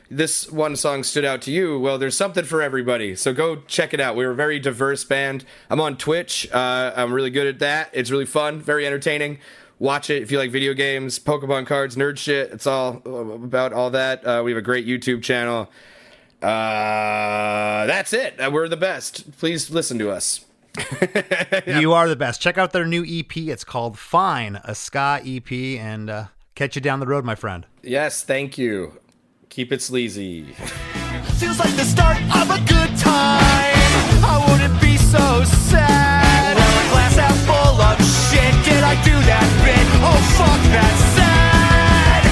this one song stood out to you. Well, there's something for everybody. So go check it out. We're a very diverse band. I'm on Twitch. I'm really good at that. It's really fun, very entertaining. Watch it if you like video games, Pokemon cards, nerd shit. It's all about all that. We have a great YouTube channel. That's it. We're the best. Please listen to us. Yeah. You are the best. Check out their new EP. It's called Fine, a ska EP, and catch you down the road, my friend. Yes, thank you. Keep it sleazy. Feels like the start of a good time. I wouldn't be so sad. Well, a glass half full of shit. Did I do that bit? Oh, fuck, that's sad.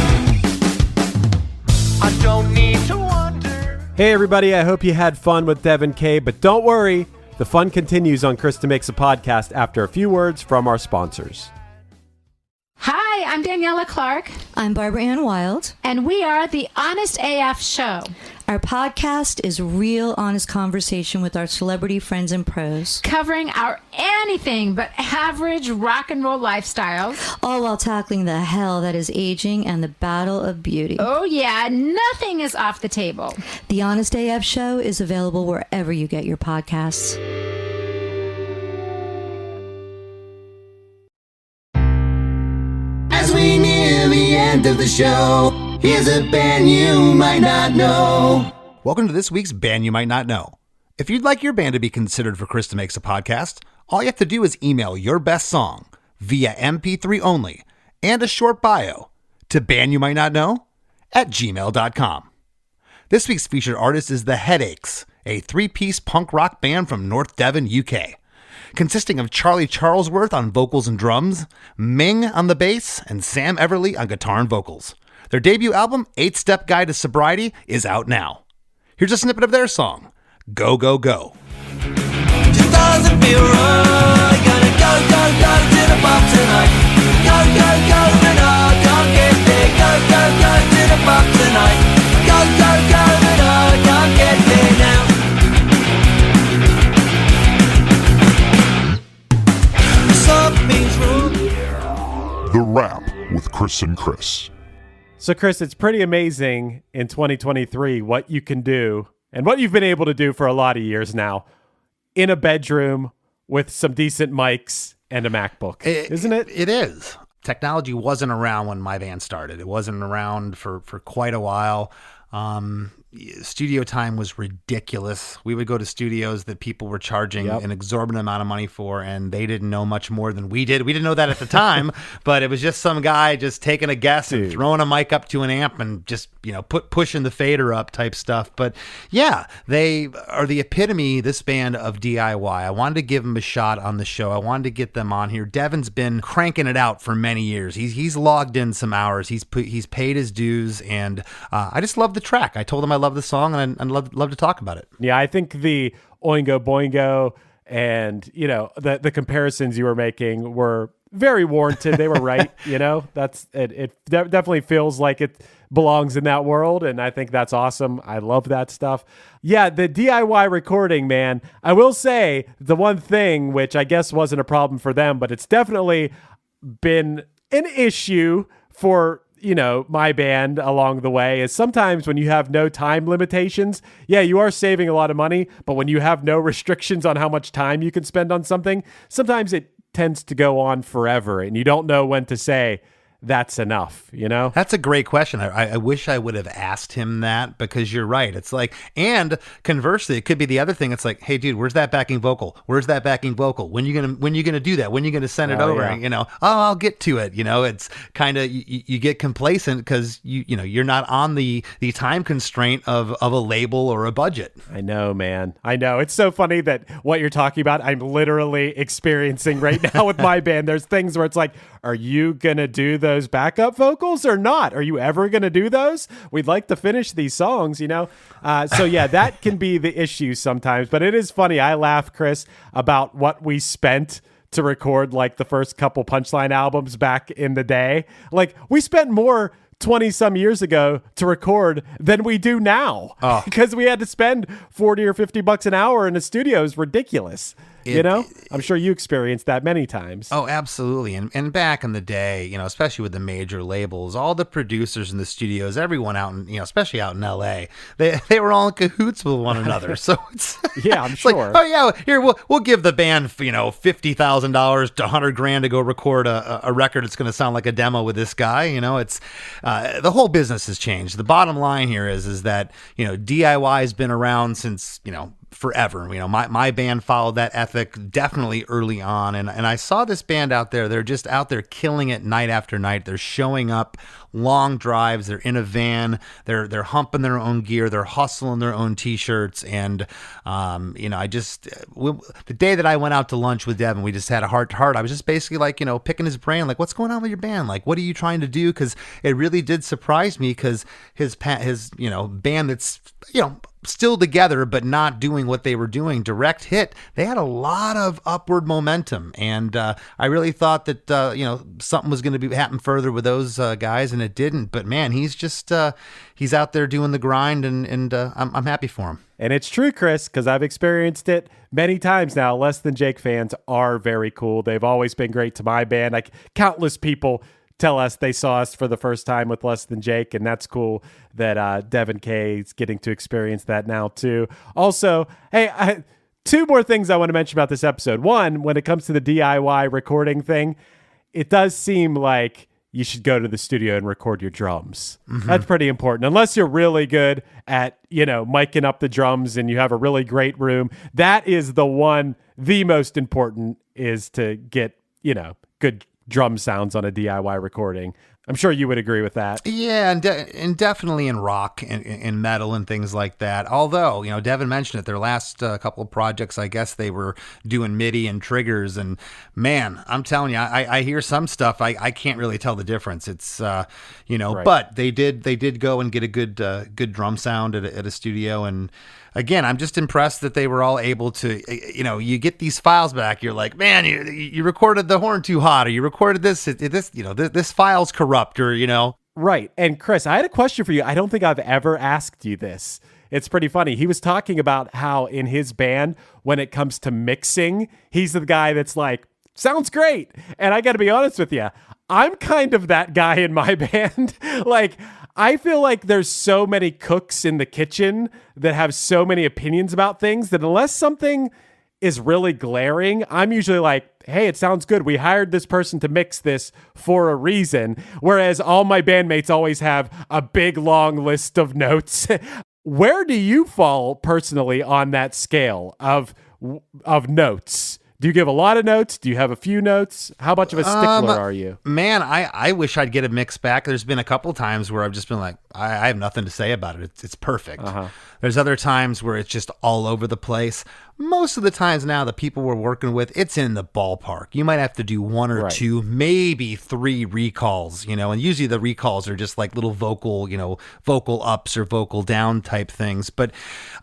I don't need to wonder. Hey everybody, I hope you had fun with Devon Kay, but don't worry, the fun continues on Chris DeMakes a Podcast after a few words from our sponsors. Hi, I'm Daniela Clark. I'm Barbara Ann Wild. And we are the Honest AF Show. Our podcast is real, honest conversation with our celebrity friends and pros. Covering our anything but average rock and roll lifestyles. All while tackling the hell that is aging and the battle of beauty. Oh yeah, nothing is off the table. The Honest AF Show is available wherever you get your podcasts. As we near the end of the show, here's a band you might not know. Welcome to this week's Band You Might Not Know. If you'd like your band to be considered for Chris DeMakes a Podcast, all you have to do is email your best song via MP3 only and a short bio to bandyoumightnotknow@gmail.com. This week's featured artist is The Headaches, a three-piece punk rock band from North Devon, UK. Consisting of Charlie Charlesworth on vocals and drums, Ming on the bass, and Sam Everly on guitar and vocals. Their debut album, 8-Step Guide to Sobriety, is out now. Here's a snippet of their song, Go, Go, Go. Just doesn't feel right. Gonna go to the bar tonight. Go, and I can't get there. Go to the bar tonight. Go, and I can't get there now. Something's wrong. The Wrap with Chris and Chris. So, Chris, it's pretty amazing in 2023 what you can do and what you've been able to do for a lot of years now in a bedroom with some decent mics and a MacBook, isn't it? It is. Technology wasn't around when my band started. It wasn't around for quite a while. studio time was ridiculous. We would go to studios that people were charging an exorbitant amount of money for, and they didn't know much more than we did. We didn't know that at the time, but it was just some guy just taking a guess and throwing a mic up to an amp and just, pushing the fader up type stuff. But yeah, they are the epitome, this band, of DIY. I wanted to give them a shot on the show. I wanted to get them on here. Devon's been cranking it out for many years. He's logged in some hours. He's paid his dues, and I just love the track. I told him I love the song, and I'd love to talk about it. Yeah, I think the Oingo Boingo and, the comparisons you were making were very warranted. They were right. That's it. It definitely feels like it belongs in that world, and I think that's awesome. I love that stuff. Yeah, the DIY recording, man. I will say the one thing, which I guess wasn't a problem for them, but it's definitely been an issue for my band along the way, is sometimes when you have no time limitations, you are saving a lot of money, but when you have no restrictions on how much time you can spend on something, sometimes it tends to go on forever and you don't know when to say that's enough, That's a great question. I wish I would have asked him that, because you're right. It's like, and conversely, it could be the other thing. It's like, hey, dude, where's that backing vocal? Where's that backing vocal? When you gonna do that? When you gonna send it over? Yeah. I'll get to it. It's kind of, you get complacent because you're not on the time constraint of a label or a budget. I know, man. I know. It's so funny that what you're talking about, I'm literally experiencing right now with my band. There's things where it's like, are you gonna do those backup vocals or not? Are you ever going to do those? We'd like to finish these songs, So yeah, that can be the issue sometimes, but it is funny. I laugh, Chris, about what we spent to record like the first couple Punchline albums back in the day. Like, we spent more 20 some years ago to record than we do now, because we had to spend 40 or 50 bucks an hour in a studio. Is ridiculous. I'm sure you experienced that many times. Oh, absolutely. And back in the day, especially with the major labels, all the producers in the studios, everyone out in, especially out in LA, they were all in cahoots with one another. So it's, I'm it's sure. like, oh yeah, here, we'll give the band, $50,000 to $100,000 to go record a record. It's going to sound like a demo with this guy. It's, the whole business has changed. The bottom line here is that, DIY has been around since, forever. My band followed that ethic definitely early on, and I saw this band out there. They're just out there killing it night after night. They're showing up long drives. They're in a van. They're humping their own gear. They're hustling their own t-shirts. And the day that I went out to lunch with Devon, we just had a heart to heart. I was just basically like, picking his brain, like, what's going on with your band? Like, what are you trying to do? Because it really did surprise me, because his band that's still together but not doing what they were doing, Direct Hit, they had a lot of upward momentum, and I really thought that something was going to happen further with those guys, and it didn't. But man, he's just he's out there doing the grind, and I'm happy for him. And it's true, Chris, because I've experienced it many times now. Less Than Jake fans are very cool. They've always been great to my band. Like, countless people tell us they saw us for the first time with Less Than Jake, and that's cool that Devon Kay is getting to experience that now too. Also, hey, two more things I want to mention about this episode. One, when it comes to the DIY recording thing, it does seem like you should go to the studio and record your drums. Mm-hmm. That's pretty important. Unless you're really good at, miking up the drums and you have a really great room. That is the most important, is to get, good drum sounds on a DIY recording. I'm sure you would agree with that. Yeah, and definitely in rock and metal and things like that. Although, Devon mentioned it, their last couple of projects, I guess they were doing MIDI and triggers. And man, I'm telling you, I hear some stuff. I can't really tell the difference. It's, right. But they did go and get a good drum sound at a studio. And again, I'm just impressed that they were all able to, you get these files back. You're like, man, you recorded the horn too hot, or you recorded this file's corrupt, or. Right. And Chris, I had a question for you. I don't think I've ever asked you this. It's pretty funny. He was talking about how in his band, when it comes to mixing, he's the guy that's like, sounds great. And I got to be honest with you, I'm kind of that guy in my band. Like, I feel like there's so many cooks in the kitchen that have so many opinions about things that unless something is really glaring, I'm usually like, hey, it sounds good. We hired this person to mix this for a reason. Whereas all my bandmates always have a big, long list of notes. where do you fall personally on that scale of notes? Do you give a lot of notes? Do you have a few notes? How much of a stickler are you? Man, I wish I'd get a mix back. There's been a couple times where I've just been like, I have nothing to say about it. It's perfect. There's other times where it's just all over the place. Most of the times now, the people we're working with, it's in the ballpark. You might have to do one or two, maybe 3 recalls, and usually the recalls are just like little vocal ups or vocal down type things. But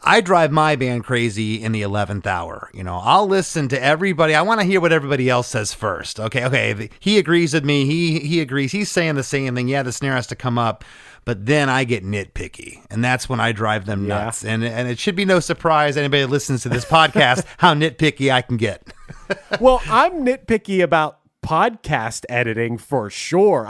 I drive my band crazy in the 11th hour. I'll listen to everybody. I want to hear what everybody else says first. Okay. He agrees with me. He agrees. He's saying the same thing. Yeah, the snare has to come up. But then I get nitpicky, and that's when I drive them nuts. And it should be no surprise anybody that listens to this podcast how nitpicky I can get. Well, I'm nitpicky about podcast editing for sure.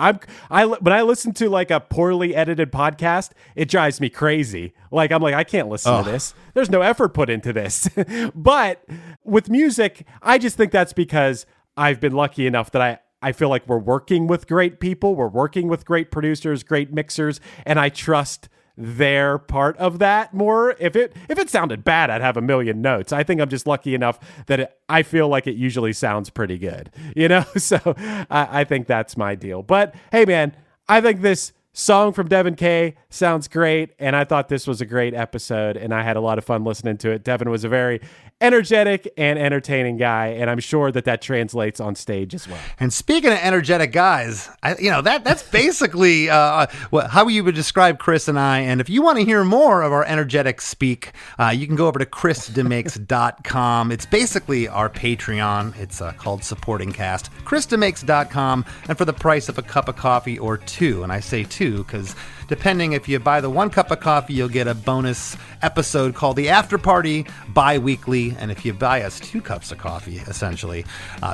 When I listen to like a poorly edited podcast, it drives me crazy. Like I'm like, I can't listen to this. There's no effort put into this. But with music, I just think that's because I've been lucky enough that I feel like we're working with great people. We're working with great producers, great mixers, and I trust their part of that more. If it sounded bad, I'd have a million notes. I think I'm just lucky enough that I feel like it usually sounds pretty good, So I think that's my deal. But hey, man, I think this song from Devon Kay sounds great, and I thought this was a great episode, and I had a lot of fun listening to it. Devon was a very energetic and entertaining guy, and I'm sure that translates on stage as well. And speaking of energetic guys, that's basically how you would describe Chris and I. And if you want to hear more of our energetic speak, you can go over to chrisdemakes.com. It's basically our Patreon. It's called Supporting Cast. chrisdemakes.com, and for the price of a cup of coffee or 2, and I say 2 because depending, if you buy the 1 cup of coffee, you'll get a bonus episode called The After Party bi-weekly. And if you buy us 2 cups of coffee, essentially,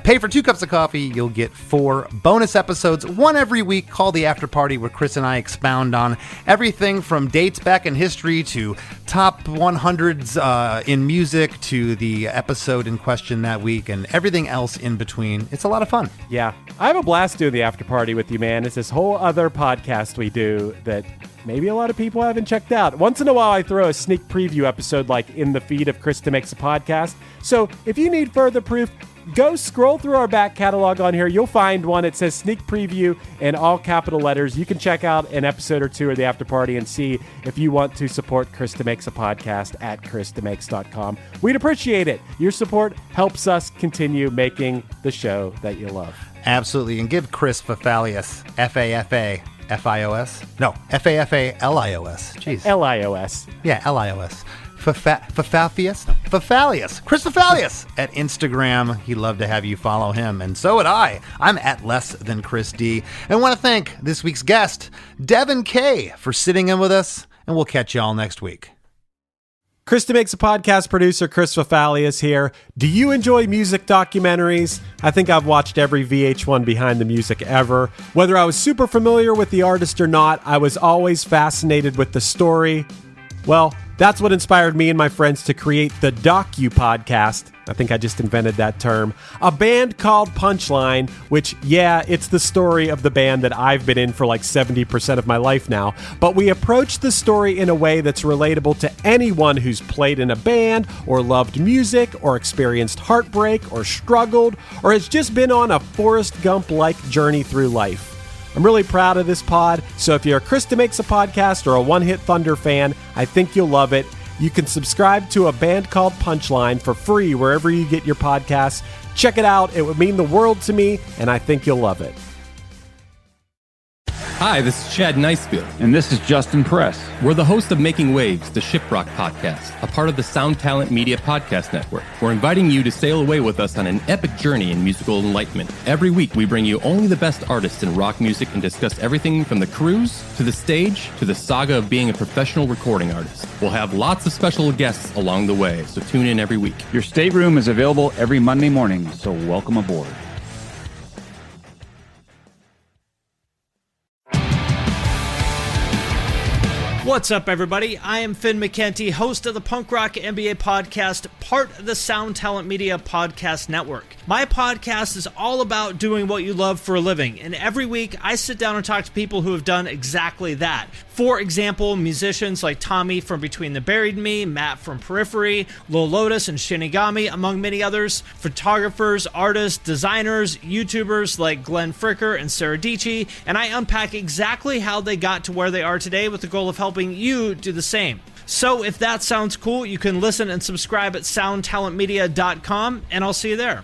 pay for 2 cups of coffee, you'll get 4 bonus episodes, 1 every week, called The After Party, where Chris and I expound on everything from dates back in history to top 100s in music to the episode in question that week and everything else in between. It's a lot of fun. Yeah. I have a blast doing The After Party with you, man. It's this whole other podcast we do that maybe a lot of people haven't checked out. Once in a while, I throw a sneak preview episode like in the feed of Chris DeMakes a Podcast. So if you need further proof, go scroll through our back catalog on here. You'll find one. It says sneak preview in all capital letters. You can check out an episode or 2 of The After Party and see if you want to support Chris DeMakes a Podcast at chrisdemakes.com. We'd appreciate it. Your support helps us continue making the show that you love. Absolutely. And give Chris Fafalius, F-A-F-A-F-I-O-S? No, F-A-F-A-L-I-O-S. Jeez. L-I-O-S. Yeah, L-I-O-S. Fafalius? No, Fafalius. Chris Fafalius at Instagram. He'd love to have you follow him, and so would I. I'm at Less Than Chris D. And I want to thank this week's guest, Devon Kay, for sitting in with us, and we'll catch y'all next week. Chris DeMakes a Podcast producer, Chris Fafalius here. Do you enjoy music documentaries? I think I've watched every VH1 Behind the Music ever. Whether I was super familiar with the artist or not, I was always fascinated with the story. Well, that's what inspired me and my friends to create the Docu Podcast. I think I just invented that term. A band called Punchline, which, yeah, it's the story of the band that I've been in for like 70% of my life now. But we approach the story in a way that's relatable to anyone who's played in a band, or loved music, or experienced heartbreak, or struggled, or has just been on a Forrest Gump-like journey through life. I'm really proud of this pod, so if you're a Chris DeMakes a Podcast or a One Hit Thunder fan, I think you'll love it. You can subscribe to A Band Called Punchline for free wherever you get your podcasts. Check it out. It would mean the world to me, and I think you'll love it. Hi, this is Chad Nicefield. And this is Justin Press. We're the host of Making Waves, the Shiprock podcast, a part of the Sound Talent Media Podcast Network. We're inviting you to sail away with us on an epic journey in musical enlightenment. Every week, we bring you only the best artists in rock music and discuss everything from the cruise, to the stage, to the saga of being a professional recording artist. We'll have lots of special guests along the way, so tune in every week. Your stateroom is available every Monday morning, so welcome aboard. What's up, everybody? I am Finn McKenty, host of the Punk Rock NBA podcast, part of the Sound Talent Media Podcast Network. My podcast is all about doing what you love for a living, and every week I sit down and talk to people who have done exactly that. For example, musicians like Tommy from Between the Buried and Me, Matt from Periphery, Lil Lotus and Shinigami, among many others, photographers, artists, designers, YouTubers like Glenn Fricker and Sarah Dici, and I unpack exactly how they got to where they are today with the goal of helping you do the same. So if that sounds cool, you can listen and subscribe at soundtalentmedia.com, and I'll see you there.